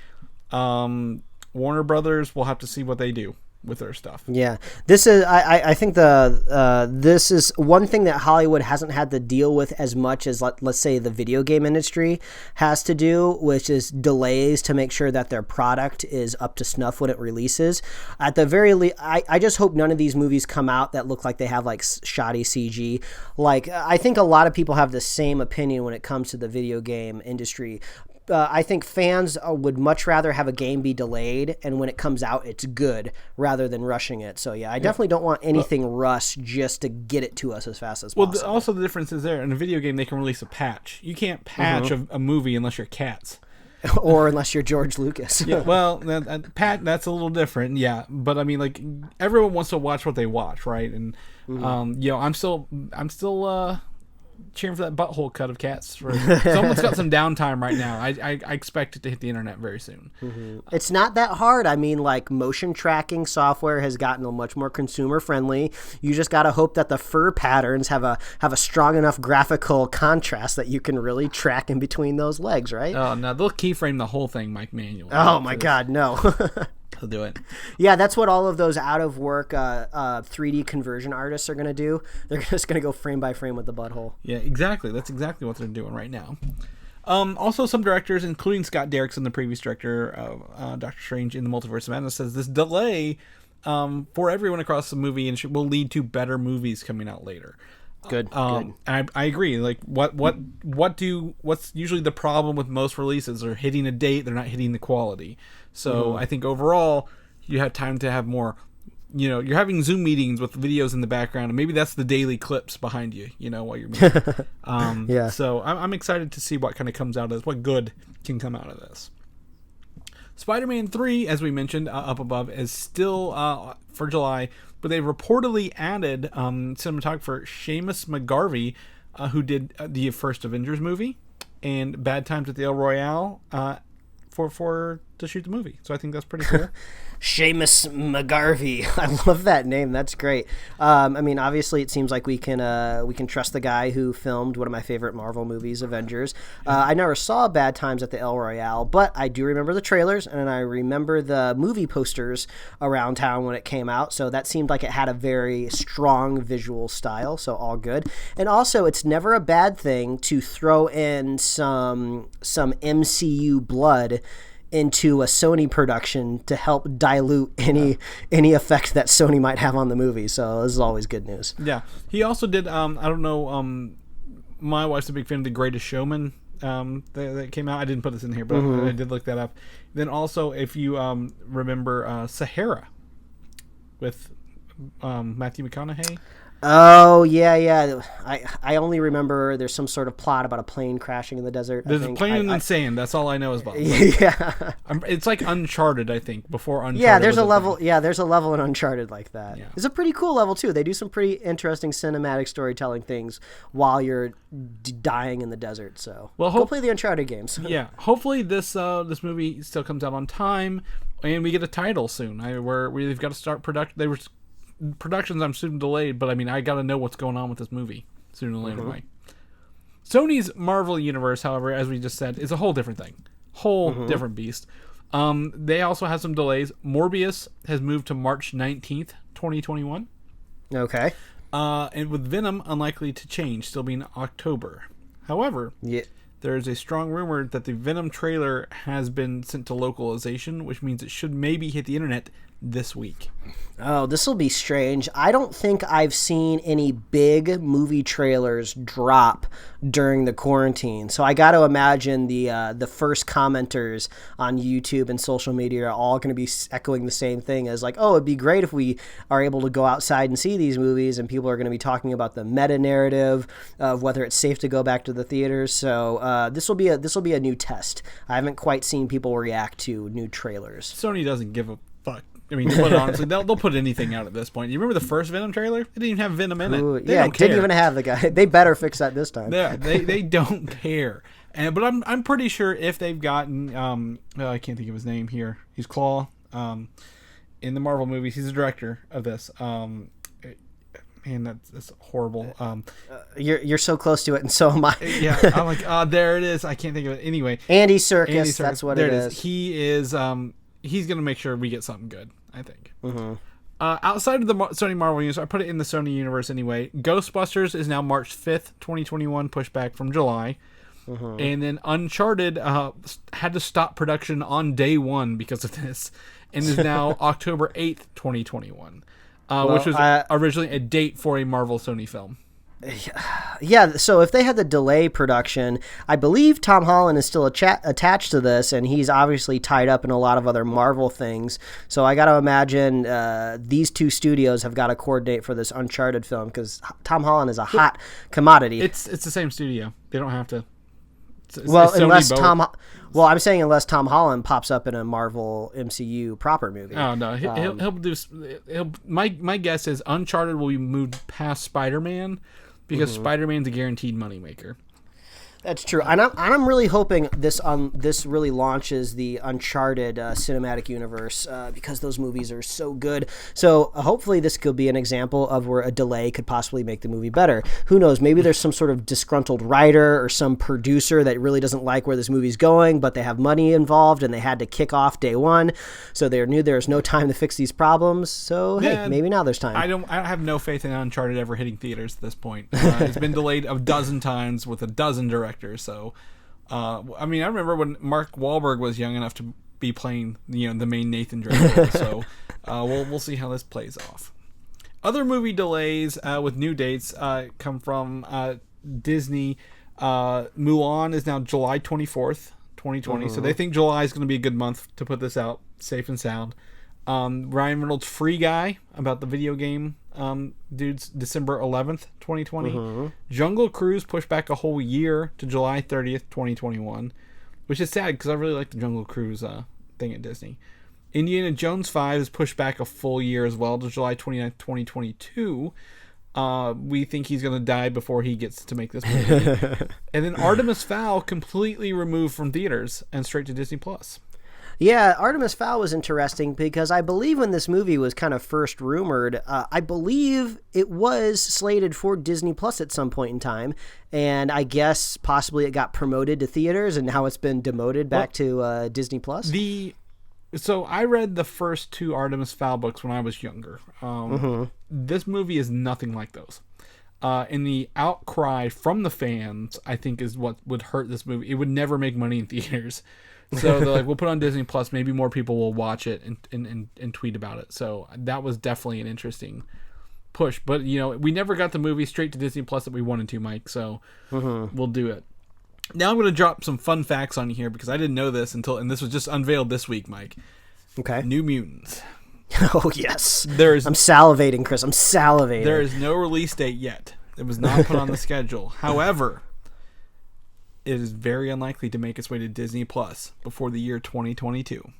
Warner Brothers, we'll have to see what they do with their stuff. Yeah, this is. I think this is one thing that Hollywood hasn't had to deal with as much as let's say the video game industry has to do, which is delays to make sure that their product is up to snuff when it releases. At the very least, I just hope none of these movies come out that look like they have like shoddy CG. Like, I think a lot of people have the same opinion when it comes to the video game industry. I think fans would much rather have a game be delayed, and when it comes out, it's good, rather than rushing it. So, yeah, I definitely don't want anything rushed just to get it to us as fast as possible. Well, also the difference is there. In a video game, they can release a patch. You can't patch a movie unless you're Cats. Or unless you're George Lucas. Yeah, well, that's a little different, yeah. But, I mean, like, everyone wants to watch what they watch, right? And, I'm still cheering for that butthole cut of Cats. Someone's got some downtime right now. I expect it to hit the internet very soon. It's not that hard. I mean, like, motion tracking software has gotten much more consumer friendly. You just got to hope that the fur patterns have a strong enough graphical contrast that you can really track in between those legs, right? Oh, no, they'll keyframe the whole thing, Mike, manually. Oh my God, no. They'll do it. Yeah, that's what all of those out of work 3D conversion artists are going to do. They're just going to go frame by frame with the butthole. Yeah, exactly. That's exactly what they're doing right now. Also, some directors, including Scott Derrickson, the previous director of Doctor Strange in the Multiverse of Madness, says this delay for everyone across the movie industry will lead to better movies coming out later. Good. And I agree. Like, what's usually the problem with most releases? They're hitting a date, they're not hitting the quality. So I think overall, you have time to have more. You're having Zoom meetings with videos in the background, and maybe that's the daily clips behind you. While you're meeting. Yeah. So I'm excited to see what kind of comes out of this. What good can come out of this. Spider-Man 3, as we mentioned up above, is still for July, but they reportedly added cinematographer Seamus McGarvey, who did the first Avengers movie and Bad Times at the El Royale, to shoot the movie. So I think that's pretty cool. Seamus McGarvey. I love that name. That's great. I mean, obviously, it seems like we can trust the guy who filmed one of my favorite Marvel movies, Avengers. I never saw Bad Times at the El Royale, but I do remember the trailers, and I remember the movie posters around town when it came out. So that seemed like it had a very strong visual style. So all good. And also, it's never a bad thing to throw in some MCU blood into a Sony production to help dilute any effect that Sony might have on the movie. So this is always good news. Yeah, he also did. I don't know. My wife's a big fan of The Greatest Showman. That came out. I didn't put this in here, but I did look that up. Then also, if you remember Sahara with Matthew McConaughey. Oh, yeah. I only remember there's some sort of plot about a plane crashing in the desert. There's a plane in the sand. That's all I know is about it. Yeah. It's like Uncharted, I think, before Uncharted. Yeah, there's a level. Yeah, there's a level in Uncharted like that. Yeah. It's a pretty cool level, too. They do some pretty interesting cinematic storytelling things while you're dying in the desert. So go play the Uncharted games. Yeah. Hopefully this movie still comes out on time and we get a title soon. We've got to start production. Productions I'm soon delayed, but I mean, I got to know what's going on with this movie sooner or later. Right? Sony's Marvel Universe, however, as we just said, is a whole different thing. Different beast. They also have some delays. Morbius has moved to March 19th, 2021. Okay. And with Venom unlikely to change, still being October. However, there is a strong rumor that the Venom trailer has been sent to localization, which means it should maybe hit the internet this week. Oh, this will be strange. I don't think I've seen any big movie trailers drop during the quarantine. So I got to imagine the first commenters on YouTube and social media are all going to be echoing the same thing as like, oh, it'd be great if we are able to go outside and see these movies, and people are going to be talking about the meta narrative of whether it's safe to go back to the theaters. So this will be a new test. I haven't quite seen people react to new trailers. Sony doesn't give a fuck. I mean, honestly, they'll put anything out at this point. You remember the first Venom trailer? It didn't even have Venom in it. They don't care. Didn't even have the guy. They better fix that this time. Yeah, they don't care. But I'm pretty sure if they've gotten I can't think of his name here. He's Claw in the Marvel movies. He's the director of this. Man, that's horrible. You're so close to it, and so am I. Yeah, I'm like, there it is. I can't think of it. Anyway, Andy Serkis. That's what it is. He is. He's gonna make sure we get something good, I think. Outside of the Sony Marvel universe, I put it in the Sony universe anyway. Ghostbusters is now March 5th, 2021, pushed back from July. And then Uncharted had to stop production on day one because of this, and is now October 8th, 2021, which was originally a date for a Marvel Sony film. Yeah, so if they had the delay production, I believe Tom Holland is still attached to this, and he's obviously tied up in a lot of other Marvel things. So I got to imagine these two studios have got to coordinate for this Uncharted film, because Tom Holland is a hot commodity. It's the same studio. They don't have to. Unless Tom Holland pops up in a Marvel MCU proper movie. Oh no, he'll do. My guess is Uncharted will be moved past Spider-Man, because Spider-Man's a guaranteed moneymaker. That's true, and I'm really hoping this really launches the Uncharted cinematic universe, because those movies are so good. So hopefully this could be an example of where a delay could possibly make the movie better. Who knows? Maybe there's some sort of disgruntled writer or some producer that really doesn't like where this movie's going, but they have money involved and they had to kick off day one, so they knew there was no time to fix these problems. So hey, maybe now there's time. I have no faith in Uncharted ever hitting theaters at this point. It's been delayed a dozen times with a dozen directors. So, I mean, I remember when Mark Wahlberg was young enough to be playing, the main Nathan Drake role. So, we'll see how this plays off. Other movie delays with new dates come from Disney. Mulan is now July 24th, 2020. So they think July is going to be a good month to put this out, safe and sound. Ryan Reynolds' Free Guy, about the video game dudes, December 11th, 2020. Jungle Cruise pushed back a whole year to July 30th, 2021, which is sad because I really like the Jungle Cruise thing at Disney. Indiana Jones 5 is pushed back a full year as well to July 29th, 2022. We think he's going to die before he gets to make this movie. And then Artemis Fowl completely removed from theaters and straight to Disney+. Yeah, Artemis Fowl was interesting because I believe when this movie was kind of first rumored, I believe it was slated for Disney Plus at some point in time, and I guess possibly it got promoted to theaters and now it's been demoted back to Disney Plus. So I read the first two Artemis Fowl books when I was younger. This movie is nothing like those. And the outcry from the fans, I think, is what would hurt this movie. It would never make money in theaters. So they're like, we'll put it on Disney Plus. Maybe more people will watch it and tweet about it. So that was definitely an interesting push. But, we never got the movie straight to Disney Plus that we wanted to, Mike. So we'll do it. Now I'm going to drop some fun facts on you here because I didn't know this and this was just unveiled this week, Mike. Okay. New Mutants. Oh, yes. I'm salivating, Chris. I'm salivating. There is no release date yet. It was not put on the schedule. However, it is very unlikely to make its way to Disney Plus before the year 2022.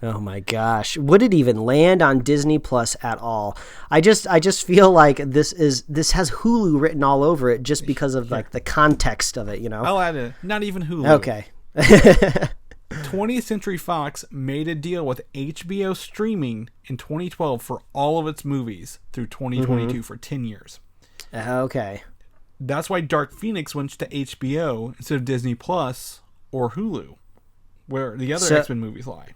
Oh my gosh. Would it even land on Disney Plus at all? I just feel like this has Hulu written all over it just because of like the context of it, I'll add it. Not even Hulu. Okay. 20th Century Fox made a deal with HBO streaming in 2012 for all of its movies through 2022 for 10 years. Okay. That's why Dark Phoenix went to HBO instead of Disney Plus or Hulu, where the other X-Men movies lie.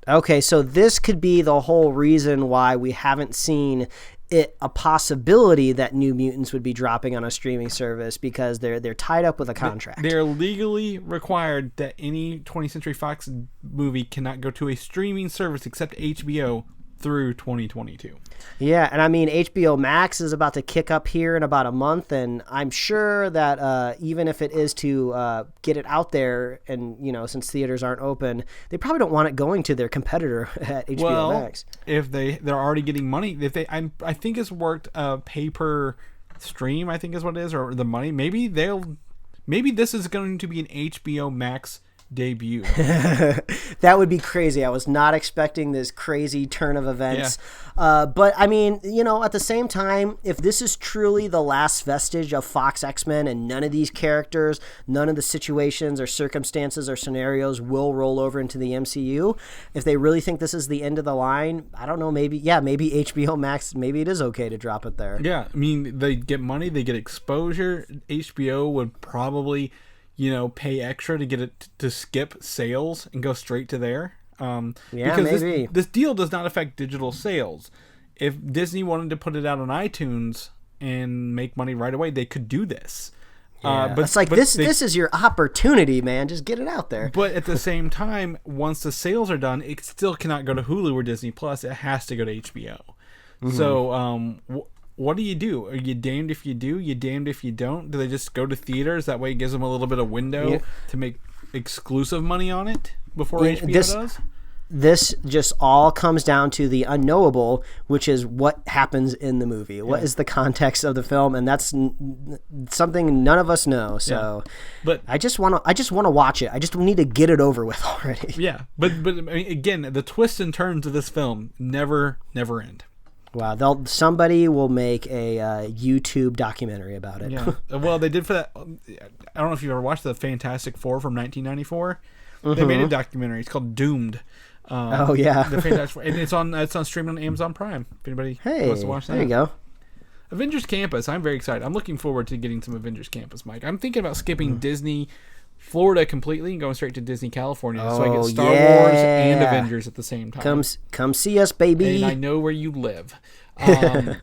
Okay, so this could be the whole reason why we haven't seen it a possibility that New Mutants would be dropping on a streaming service because they're tied up with a contract. They're legally required that any 20th Century Fox movie cannot go to a streaming service except HBO through 2022. Yeah, and I mean HBO Max is about to kick up here in about a month, and I'm sure that even if it is to get it out there, and since theaters aren't open, they probably don't want it going to their competitor at HBO Max. If they're already getting money, I think it's worked pay per stream, I think is what it is, or the money. Maybe this is going to be an HBO Max debut. That would be crazy. I was not expecting this crazy turn of events. But I mean, at the same time, if this is truly the last vestige of Fox X-Men and none of these characters, none of the situations or circumstances or scenarios will roll over into the MCU, if they really think this is the end of the line, I don't know, maybe HBO Max, maybe it is okay to drop it there. Yeah, I mean, they get money, they get exposure. HBO would probably pay extra to get it to skip sales and go straight to there. Because maybe. This deal does not affect digital sales. If Disney wanted to put it out on iTunes and make money right away, they could do this. Yeah. But it's like this is your opportunity, man. Just get it out there. But at the same time, once the sales are done, it still cannot go to Hulu or Disney Plus. It has to go to HBO. Mm-hmm. So what do? Are you damned if you do? You damned if you don't? Do they just go to theaters? That way it gives them a little bit of window to make exclusive money on it before HBO does? This just all comes down to the unknowable, which is what happens in the movie. What is the context of the film? And that's something none of us know. So but I just want to watch it. I just need to get it over with already. Yeah. But I mean, again, the twists and turns of this film never end. Wow, somebody will make a YouTube documentary about it. Yeah. Well, they did for that. I don't know if you ever watched the Fantastic Four from 1994. Mm-hmm. They made a documentary. It's called Doomed. Oh yeah, the Fantastic Four, and it's on streaming on Amazon Prime. If anybody wants to watch that, there you go. Avengers Campus. I'm very excited. I'm looking forward to getting some Avengers Campus, Mike. I'm thinking about skipping Disney Florida completely and going straight to Disney California so I get Star Wars and Avengers at the same time. Come see us, baby. And I know where you live.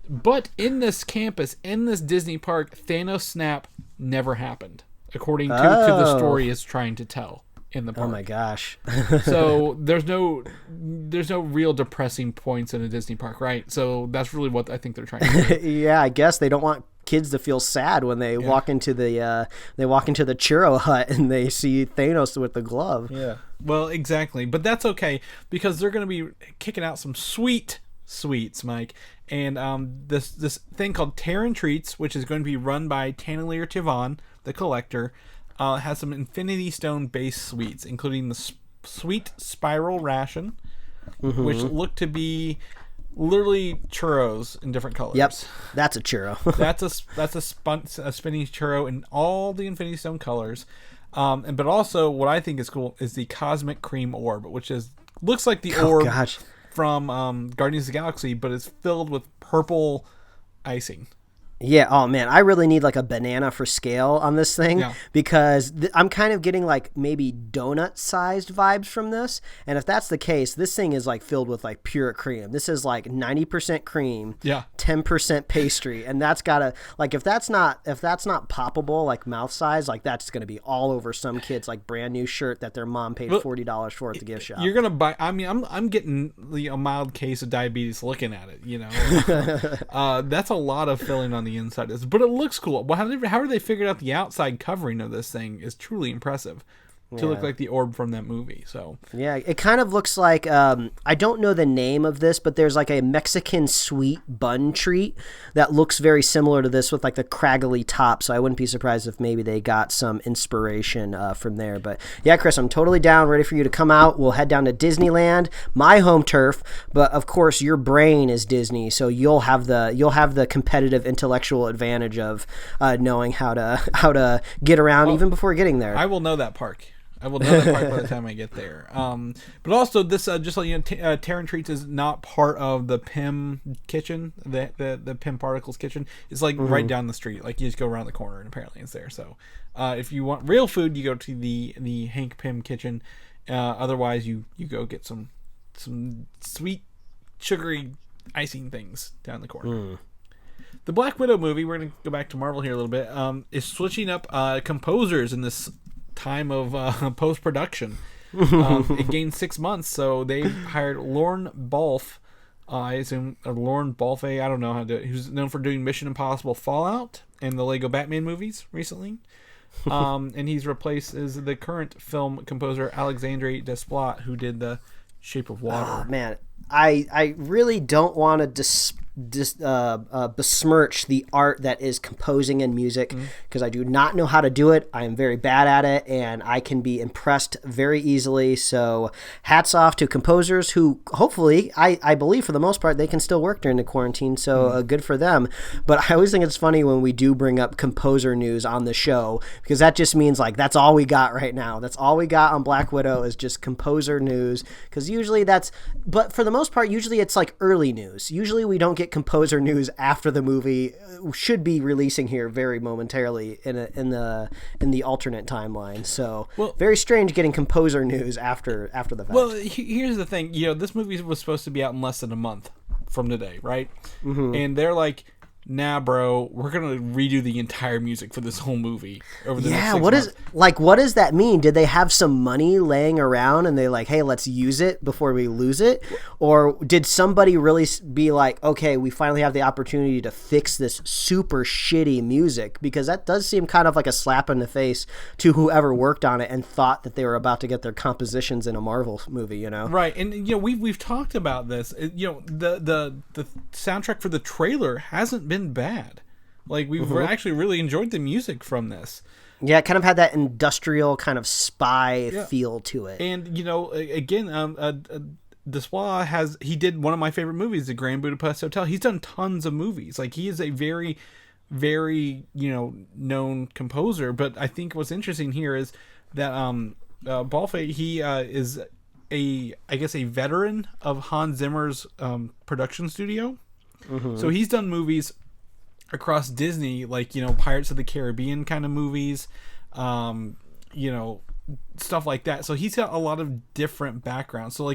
But in this campus, in this Disney park, Thanos snap never happened, according to the story is trying to tell in the park. Oh my gosh. So there's no real depressing points in a Disney park, right? So that's really what I think they're trying to do. Yeah, I guess they don't want kids to feel sad when they walk into the churro hut and they see Thanos with the glove. Yeah. Well, exactly. But that's okay because they're going to be kicking out some sweets, Mike. And this thing called Terran Treats, which is going to be run by Tanalier Tivan, the collector, has some Infinity Stone based sweets, including the Sweet Spiral Ration, which look to be literally churros in different colors. Yep, that's a churro. that's a spinning churro in all the Infinity Stone colors. But also, what I think is cool is the Cosmic Cream Orb, which looks like the orb from Guardians of the Galaxy, but it's filled with purple icing. Yeah. Oh man, I really need like a banana for scale on this thing because I'm kind of getting like maybe donut-sized vibes from this. And if that's the case, this thing is like filled with like pure cream. This is like 90% cream, 10% pastry, and that's gotta like if that's not poppable like mouth size, like that's gonna be all over some kid's like brand new shirt that their mom paid $40 for at the gift shop. You're gonna buy. I mean, I'm getting a mild case of diabetes looking at it. You know, that's a lot of filling on the inside, but it looks cool. How they figured out the outside covering of this thing is truly impressive to look like the orb from that movie. So yeah, it kind of looks like I don't know the name of this, but there's like a Mexican sweet bun treat that looks very similar to this with like the craggly top. So I wouldn't be surprised if maybe they got some inspiration from there. But yeah, Chris, I'm totally down, ready for you to come out. We'll head down to Disneyland, my home turf, but of course your brain is Disney, so you'll have the competitive intellectual advantage of knowing how to get around even before getting there. I will know that park. I will know that part by the time I get there. But also, this just so you know, Terran Treats is not part of the PIM kitchen, the PIM Particles kitchen. It's like right down the street. Like you just go around the corner, and apparently it's there. So if you want real food, you go to the Hank Pym kitchen. Otherwise, you go get some sweet, sugary icing things down the corner. The Black Widow movie, we're going to go back to Marvel here a little bit, is switching up composers in this time of post-production. It gained 6 months, so they hired Lorne Balfe, I assume, or Lorne Balfe, I don't know how to do it, who's known for doing Mission Impossible Fallout and the Lego Batman movies recently. And he's replaced as the current film composer Alexandre Desplat, who did The Shape of Water. Oh, man, I really don't want to besmirch the art that is composing and music because I do not know how to do it. I am very bad at it, and I can be impressed very easily. So hats off to composers who hopefully, I believe for the most part, they can still work during the quarantine. So good for them. But I always think it's funny when we do bring up composer news on the show because that just means like that's all we got right now. That's all we got on Black Widow is just composer news because usually but for the most part, usually it's like early news. Usually we don't get composer news after the movie should be releasing here very momentarily in the alternate timeline. So very strange getting composer news after the fact. Well, here's the thing. You know, this movie was supposed to be out in less than a month from today, right? And they're like, nah, bro, we're gonna redo the entire music for this whole movie over the next 6 months. What does that mean? Did they have some money laying around and they like, hey, let's use it before we lose it? Or did somebody really be like, okay, we finally have the opportunity to fix this super shitty music? Because that does seem kind of like a slap in the face to whoever worked on it and thought that they were about to get their compositions in a Marvel movie, you know? Right, and you know we've talked about this. You know, the soundtrack for the trailer hasn't been bad. Like we've actually really enjoyed the music from this. Yeah, it kind of had that industrial kind of spy feel to it. And you know, again, Desplat he did one of my favorite movies, The Grand Budapest Hotel. He's done tons of movies. Like he is a very, very known composer. But I think what's interesting here is that Balfe, he is a veteran of Hans Zimmer's production studio. So he's done movies across Disney, like, Pirates of the Caribbean kind of movies, stuff like that. So he's got a lot of different backgrounds. So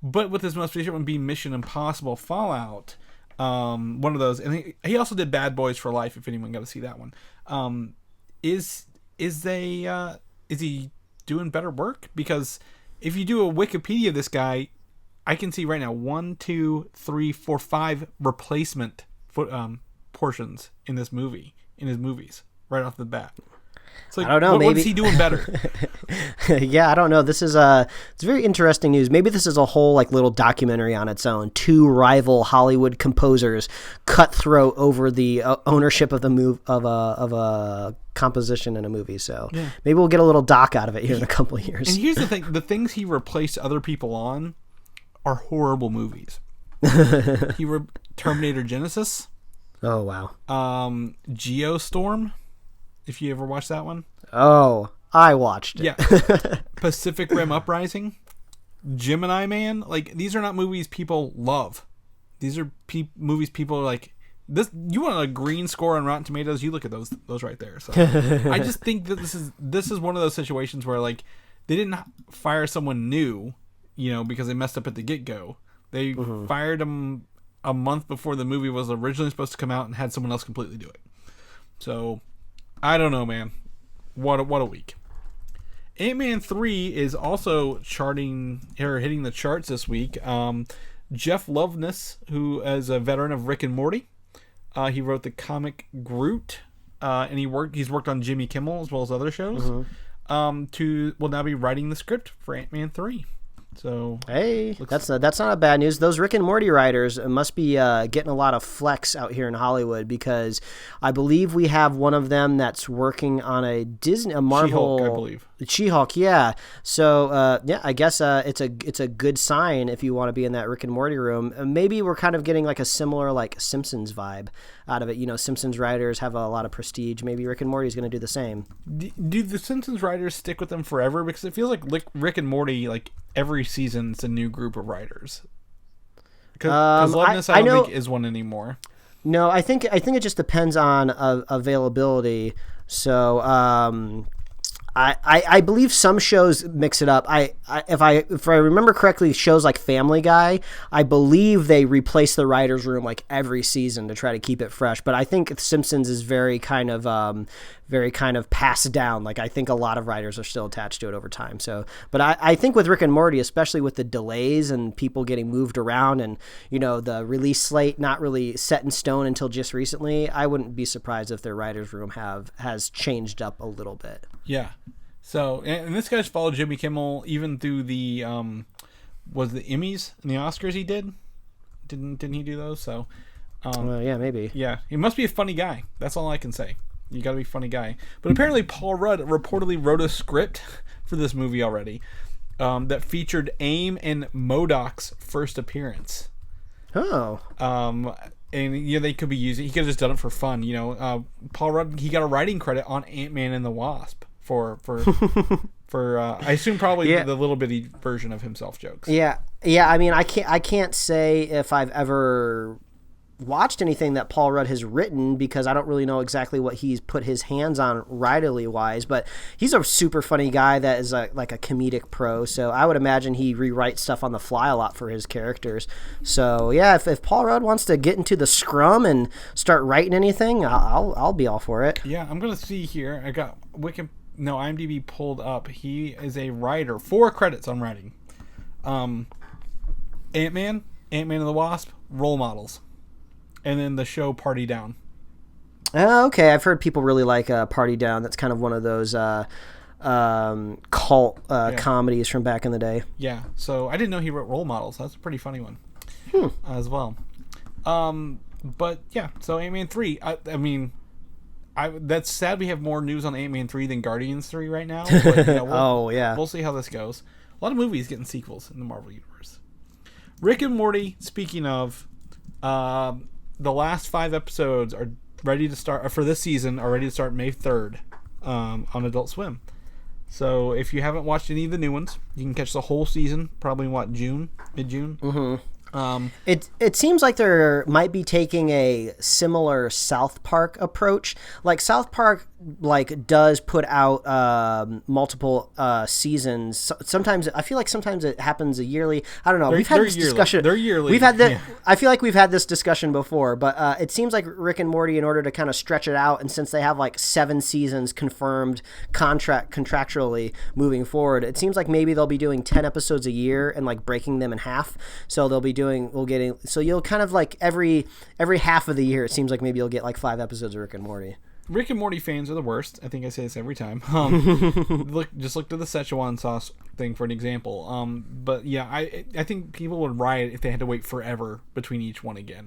but with his most recent one being Mission Impossible Fallout, one of those, and he also did Bad Boys for Life, if anyone got to see that one. Is he doing better work? Because if you do a Wikipedia of this guy, I can see right now 1, 2, 3, 4, 5 replacement portions in his movies right off the bat. So I don't know. What is he doing better? Yeah, I don't know. This is it's very interesting news. Maybe this is a whole little documentary on its own. Two rival Hollywood composers cutthroat over the ownership of of a composition in a movie. So maybe we'll get a little doc out of it here in a couple of years. And here's the thing: the things he replaced other people on are horrible movies. Terminator Genesis. Oh wow. Geostorm. If you ever watched that one. Oh, I watched it. Yeah. Pacific Rim Uprising. Gemini Man. These are not movies people love. These are movies people are this. You want a green score on Rotten Tomatoes? You look at those right there. So I just think that this is one of those situations where like they didn't fire someone new, because they messed up at the get-go. They fired him a month before the movie was originally supposed to come out and had someone else completely do it. So I don't know, man. What a week. Ant-Man 3 is also hitting the charts this week. Jeff Loveness, who is a veteran of Rick and Morty, he wrote the comic Groot, and he's worked on Jimmy Kimmel as well as other shows. Will now be writing the script for Ant-Man 3. So hey, that's not bad news. Those Rick and Morty writers must be getting a lot of flex out here in Hollywood, because I believe we have one of them that's working on a Marvel, She-Hulk, I believe. She-Hulk, yeah. So I guess it's a good sign if you want to be in that Rick and Morty room. Maybe we're kind of getting like a similar like Simpsons vibe out of it. Simpsons writers have a lot of prestige. Maybe Rick and Morty is going to do the same. Do the Simpsons writers stick with them forever? Because it feels like Rick and Morty, like every season, it's a new group of writers. Because Loveness, I don't think is one anymore. No, I think it just depends on availability. So I believe some shows mix it up. If I remember correctly, shows like Family Guy, I believe they replace the writers' room like every season to try to keep it fresh. But I think Simpsons is very kind of passed down. Like I think a lot of writers are still attached to it over time. So, but I think with Rick and Morty, especially with the delays and people getting moved around, and the release slate not really set in stone until just recently, I wouldn't be surprised if their writers' room has changed up a little bit. Yeah. So, and this guy's followed Jimmy Kimmel even through the was the Emmys and the Oscars he did? Didn't he do those? So, yeah, maybe. Yeah, he must be a funny guy. That's all I can say. You got to be a funny guy. But apparently, Paul Rudd reportedly wrote a script for this movie already that featured AIM and MODOK's first appearance. Oh. And they could be using. He could have just done it for fun. Paul Rudd, he got a writing credit on Ant-Man and the Wasp for I assume probably the little bitty version of himself jokes. Yeah. I mean, I can't say if I've ever watched anything that Paul Rudd has written, because I don't really know exactly what he's put his hands on writerly wise, but he's a super funny guy that is like a comedic pro. So I would imagine he rewrites stuff on the fly a lot for his characters. So yeah, if Paul Rudd wants to get into the scrum and start writing anything, I'll be all for it. Yeah, I'm gonna see here. I got IMDb pulled up. He is a writer. 4 credits on writing. Ant-Man and the Wasp, Role Models, and then the show Party Down. Okay, I've heard people really like Party Down. That's kind of one of those cult comedies from back in the day. Yeah, so I didn't know he wrote Role Models. That's a pretty funny one as well. But yeah, so Ant-Man 3. I mean, that's sad we have more news on Ant-Man 3 than Guardians 3 right now. But, we'll see how this goes. A lot of movies getting sequels in the Marvel Universe. Rick and Morty, speaking of, the last 5 episodes are ready to start for this season. Are ready to start May 3rd on Adult Swim. So if you haven't watched any of the new ones, you can catch the whole season. Probably mid-June. Mm-hmm. It seems like they might be taking a similar South Park approach. Like South Park does put out multiple seasons. Sometimes I feel like sometimes it happens a yearly. I don't know. We've had this discussion. They're yearly. We've had that. Yeah. I feel like we've had this discussion before, but it seems like Rick and Morty, in order to kind of stretch it out, and since they have 7 seasons confirmed contractually moving forward, it seems like maybe they'll be doing 10 episodes a year and breaking them in half. So they'll be so you'll kind of every half of the year, it seems like maybe you'll get 5 episodes of Rick and Morty. Rick and Morty fans are the worst. I think I say this every time. Look to the Szechuan sauce thing for an example. But yeah, I think people would riot if they had to wait forever between each one again.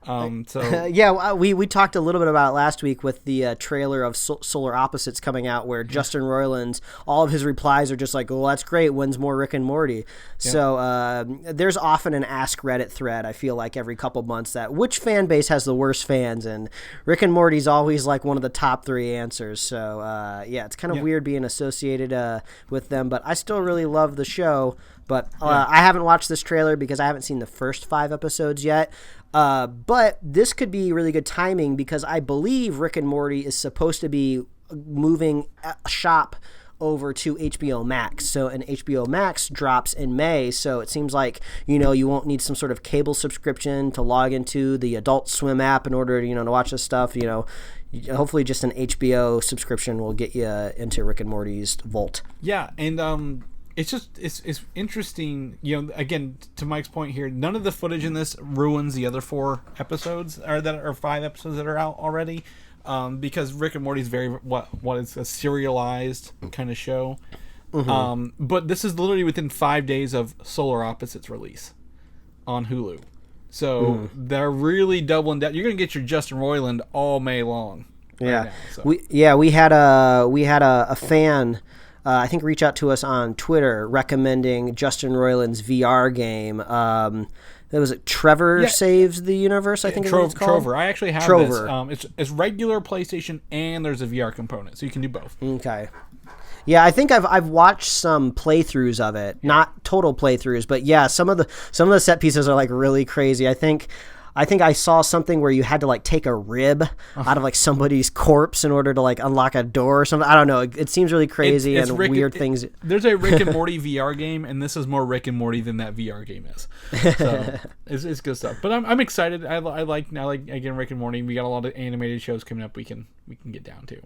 Yeah, we talked a little bit about it last week with the trailer of Solar Opposites coming out, where Justin Roiland's all of his replies are just well, that's great, when's more Rick and Morty? Yeah. So there's often an Ask Reddit thread, I feel like every couple months, that which fan base has the worst fans, and Rick and Morty's always one of the top 3 answers. So yeah, it's kind of weird being associated with them, but I still really love the show. But I haven't watched this trailer because I haven't seen the first 5 episodes yet. But this could be really good timing because I believe Rick and Morty is supposed to be moving shop over to HBO Max. So an HBO Max drops in May. So it seems like, you won't need some sort of cable subscription to log into the Adult Swim app in order to, to watch this stuff. Hopefully just an HBO subscription will get you into Rick and Morty's vault. Yeah. And, it's interesting, again, to Mike's point here, none of the footage in this ruins the other 4 episodes or 5 episodes that are out already. Because Rick and Morty is very what is a serialized kind of show. Mm-hmm. But this is literally within 5 days of Solar Opposites release on Hulu. So they're really doubling down. You're going to get your Justin Roiland all May long. Yeah. Right now, so. We had a fan I think reach out to us on Twitter recommending Justin Roiland's VR game. That was Trevor Saves the Universe, I think is what it's called. Trover. I actually have this. It's regular PlayStation and there's a VR component, so you can do both. Okay. Yeah, I think I've watched some playthroughs of it, not total playthroughs, but yeah, some of the set pieces are like really crazy. I think I saw something where you had to like take a rib out of like somebody's corpse in order to like unlock a door or something. I don't know. It seems really crazy it's and weird things. There's a Rick and Morty VR game, and this is more Rick and Morty than that VR game is. So it's good stuff. But I'm excited. I like again Rick and Morty. We got a lot of animated shows coming up. We can get down to.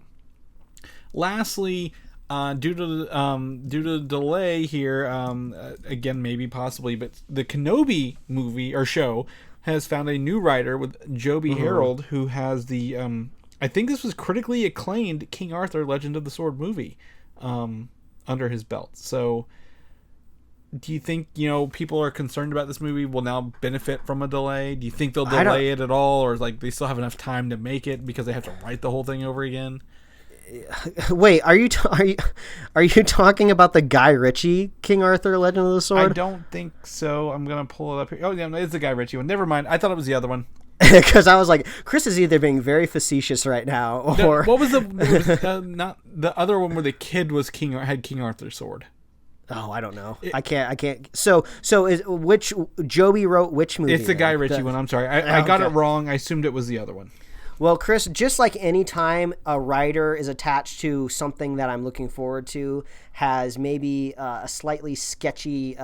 Lastly, due to the delay here, again maybe possibly, but the Kenobi movie or show has found a new writer with Joby Harold, who has the I think this was critically acclaimed King Arthur Legend of the Sword movie under his belt. So do you think people are concerned about this movie will now benefit from a delay? Do you think they'll delay it at all, or like they still have enough time to make it because they have to write the whole thing over again? Wait, are you talking about the Guy Ritchie King Arthur Legend of the Sword? I don't think so. I'm gonna pull it up here. Oh yeah, it's the Guy Ritchie one. Never mind. I thought it was the other one. Because I was like, Chris is either being very facetious right now, or what was not the other one where the kid was had King Arthur's sword? Oh, I don't know. I can't. So is which Joby wrote which movie? It's the Guy Ritchie one. I'm sorry. I got it wrong. I assumed it was the other one. Well, Chris, just like any time a writer is attached to something that I'm looking forward to, has maybe a slightly sketchy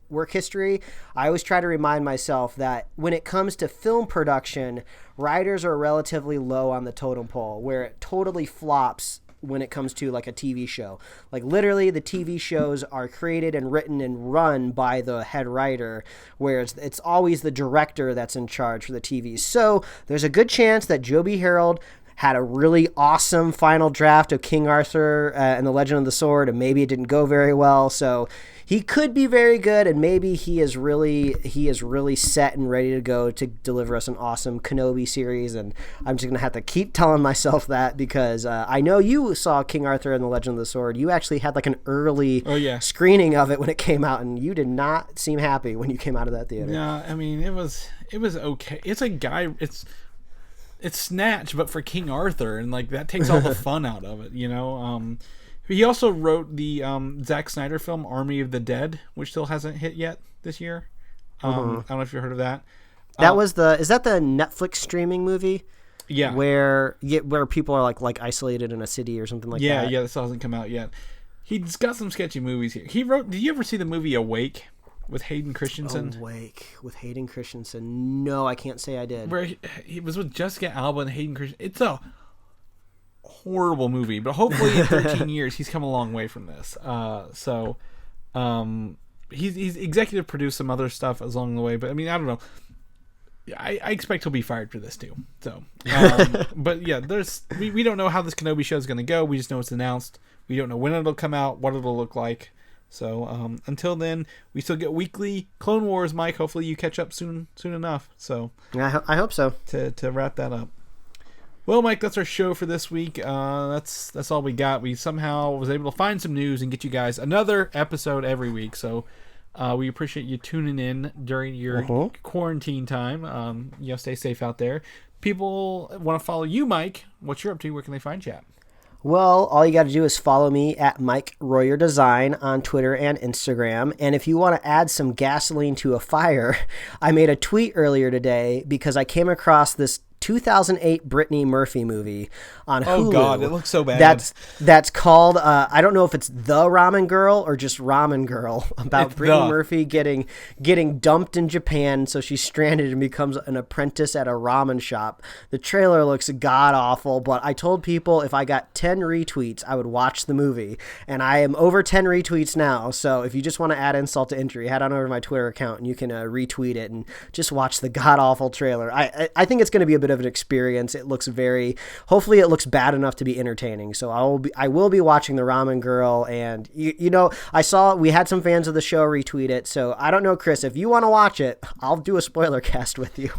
work history, I always try to remind myself that when it comes to film production, writers are relatively low on the totem pole, where it totally flops when it comes to like a TV show. Like literally the TV shows are created and written and run by the head writer, whereas it's always the director that's in charge for the TV. So there's a good chance that Joby Harold had a really awesome final draft of King Arthur and the Legend of the Sword, and maybe it didn't go very well. So he could be very good, and maybe he is really set and ready to go to deliver us an awesome Kenobi series. And I'm just gonna have to keep telling myself that because I know you saw King Arthur and the Legend of the Sword. You actually had like an early screening of it when it came out, and you did not seem happy when you came out of that theater. Yeah, I mean it was okay. It's a guy. It's Snatch, but for King Arthur, and like that takes all the fun out of it, He also wrote the Zack Snyder film Army of the Dead, which still hasn't hit yet this year. I don't know if you heard of that. Is that the Netflix streaming movie? Yeah, where people are like isolated in a city or something like that. Yeah, this hasn't come out yet. He's got some sketchy movies here. He wrote. Did you ever see the movie Awake? With Hayden Christensen. Awake with Hayden Christensen. No, I can't say I did. Where he was with Jessica Alba and Hayden Christensen. It's a horrible movie, but hopefully in 13 years he's come a long way from this. He's executive produced some other stuff along the way, but I mean I don't know. I expect he'll be fired for this too. So, but yeah, we don't know how this Kenobi show is going to go. We just know it's announced. We don't know when it'll come out, what it'll look like. So until then, we still get weekly Clone Wars, Mike. Hopefully you catch up soon enough. So I hope so. To wrap that up. Well, Mike, that's our show for this week. That's all we got. We somehow was able to find some news and get you guys another episode every week. So we appreciate you tuning in during your quarantine time. Stay safe out there. People want to follow you, Mike. What you're up to? Where can they find you at? Well, all you got to do is follow me at Mike Royer Design on Twitter and Instagram. And if you want to add some gasoline to a fire, I made a tweet earlier today because I came across this 2008 Brittany Murphy movie on Hulu. Oh God, it looks so bad. That's called I don't know if it's The Ramen Girl or just Ramen Girl, about It's Brittany the. Murphy getting dumped in Japan, so she's stranded and becomes an apprentice at a ramen shop. The trailer looks god awful, but I told people if I got 10 retweets, I would watch the movie, and I am over 10 retweets now. So if you just want to add insult to injury, head on over to my Twitter account and you can retweet it and just watch the god awful trailer. I think it's going to be a bit of an experience. It looks hopefully it looks bad enough to be entertaining. So I will be watching The Ramen Girl, and you know, I saw we had some fans of the show retweet it. So I don't know, Chris, if you want to watch it, I'll do a spoiler cast with you.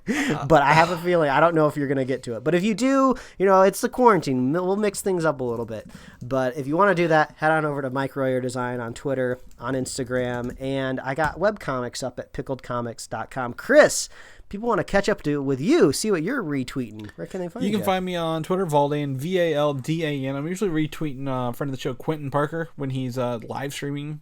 But I have a feeling, I don't know if you're going to get to it. But if you do, you know, it's the quarantine. We'll mix things up a little bit. But if you want to do that, head on over to Mike Royer Design on Twitter, on Instagram, and I got webcomics up at pickledcomics.com. Chris, people want to catch up with you, see what you're retweeting. Where can they find you? You can find me on Twitter, Valdan, Valdan. I'm usually retweeting a friend of the show, Quentin Parker, when he's live streaming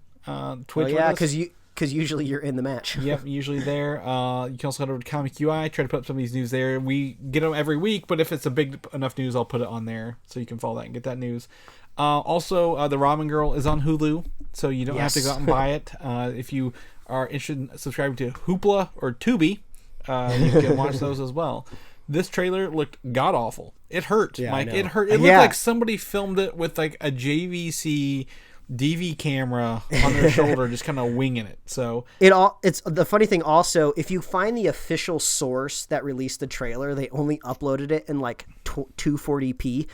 Twitch. Oh, yeah, because usually you're in the match. Yep, usually there. You can also head over to Comic UI, try to put up some of these news there. We get them every week, but if it's a big enough news, I'll put it on there so you can follow that and get that news. Also, The Ramen Girl is on Hulu, so you don't have to go out and buy it. If you are interested in subscribing to Hoopla or Tubi, you can watch those as well. This trailer looked god awful. It hurt, Mike. It hurt. It looked like somebody filmed it with like a JVC DV camera on their shoulder, just kind of winging it. So it's the funny thing. Also, if you find the official source that released the trailer, they only uploaded it in like 240p.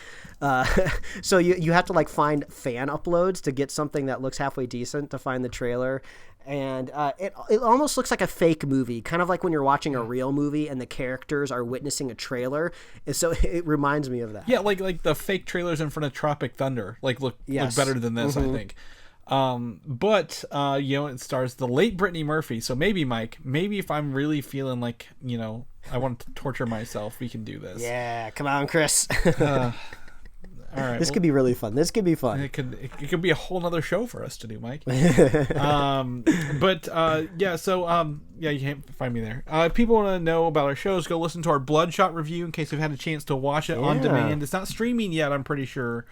So you have to like find fan uploads to get something that looks halfway decent to find the trailer. And it almost looks like a fake movie, kind of like when you're watching a real movie and the characters are witnessing a trailer. And so it reminds me of that. Yeah, like the fake trailers in front of Tropic Thunder, look better than this, I think. But you know, it stars the late Brittany Murphy. So maybe, Mike, if I'm really feeling like, you know, I want to torture myself, we can do this. Yeah, come on, Chris. All right, this could be really fun. This could be fun. It could be a whole nother show for us to do, Mike. Yeah, you can't find me there. If people want to know about our shows, go listen to our Bloodshot review in case you've had a chance to watch it on demand. It's not streaming yet, I'm pretty sure,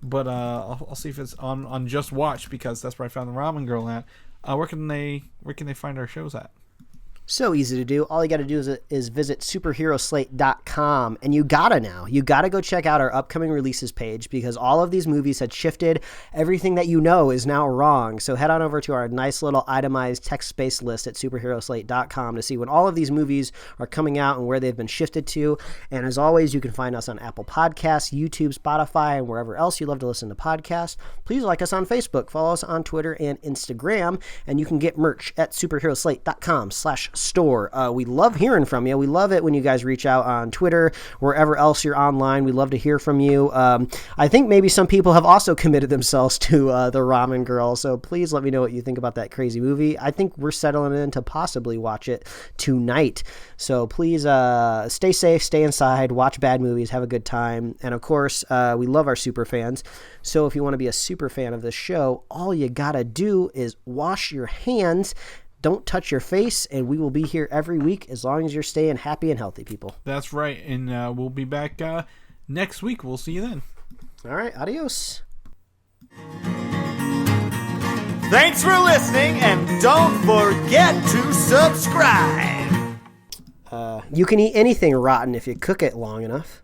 but I'll see if it's on Just Watch, because that's where I found The Ramen Girl at. Where can they find our shows at? So easy to do. All you got to do is visit superheroslate.com, and you gotta go check out our upcoming releases page, because all of these movies had shifted. Everything that you know is now wrong. So head on over to our nice little itemized text-based list at superheroslate.com to see when all of these movies are coming out and where they've been shifted to. And as always, you can find us on Apple Podcasts, YouTube, Spotify, and wherever else you love to listen to podcasts. Please like us on Facebook, follow us on Twitter and Instagram, and you can get merch at superheroslate.com/store. We love hearing from you. We love it when you guys reach out on Twitter, wherever else you're online. We love to hear from you. I think maybe some people have also committed themselves to The Ramen Girl, so please let me know what you think about that crazy movie. I think we're settling in to possibly watch it tonight. So please stay safe, stay inside, watch bad movies, have a good time. And of course, we love our super fans. So if you want to be a super fan of this show, all you gotta do is wash your hands. Don't touch your face, and we will be here every week as long as you're staying happy and healthy, people. That's right, and we'll be back next week. We'll see you then. All right, adios. Thanks for listening, and don't forget to subscribe. You can eat anything rotten if you cook it long enough.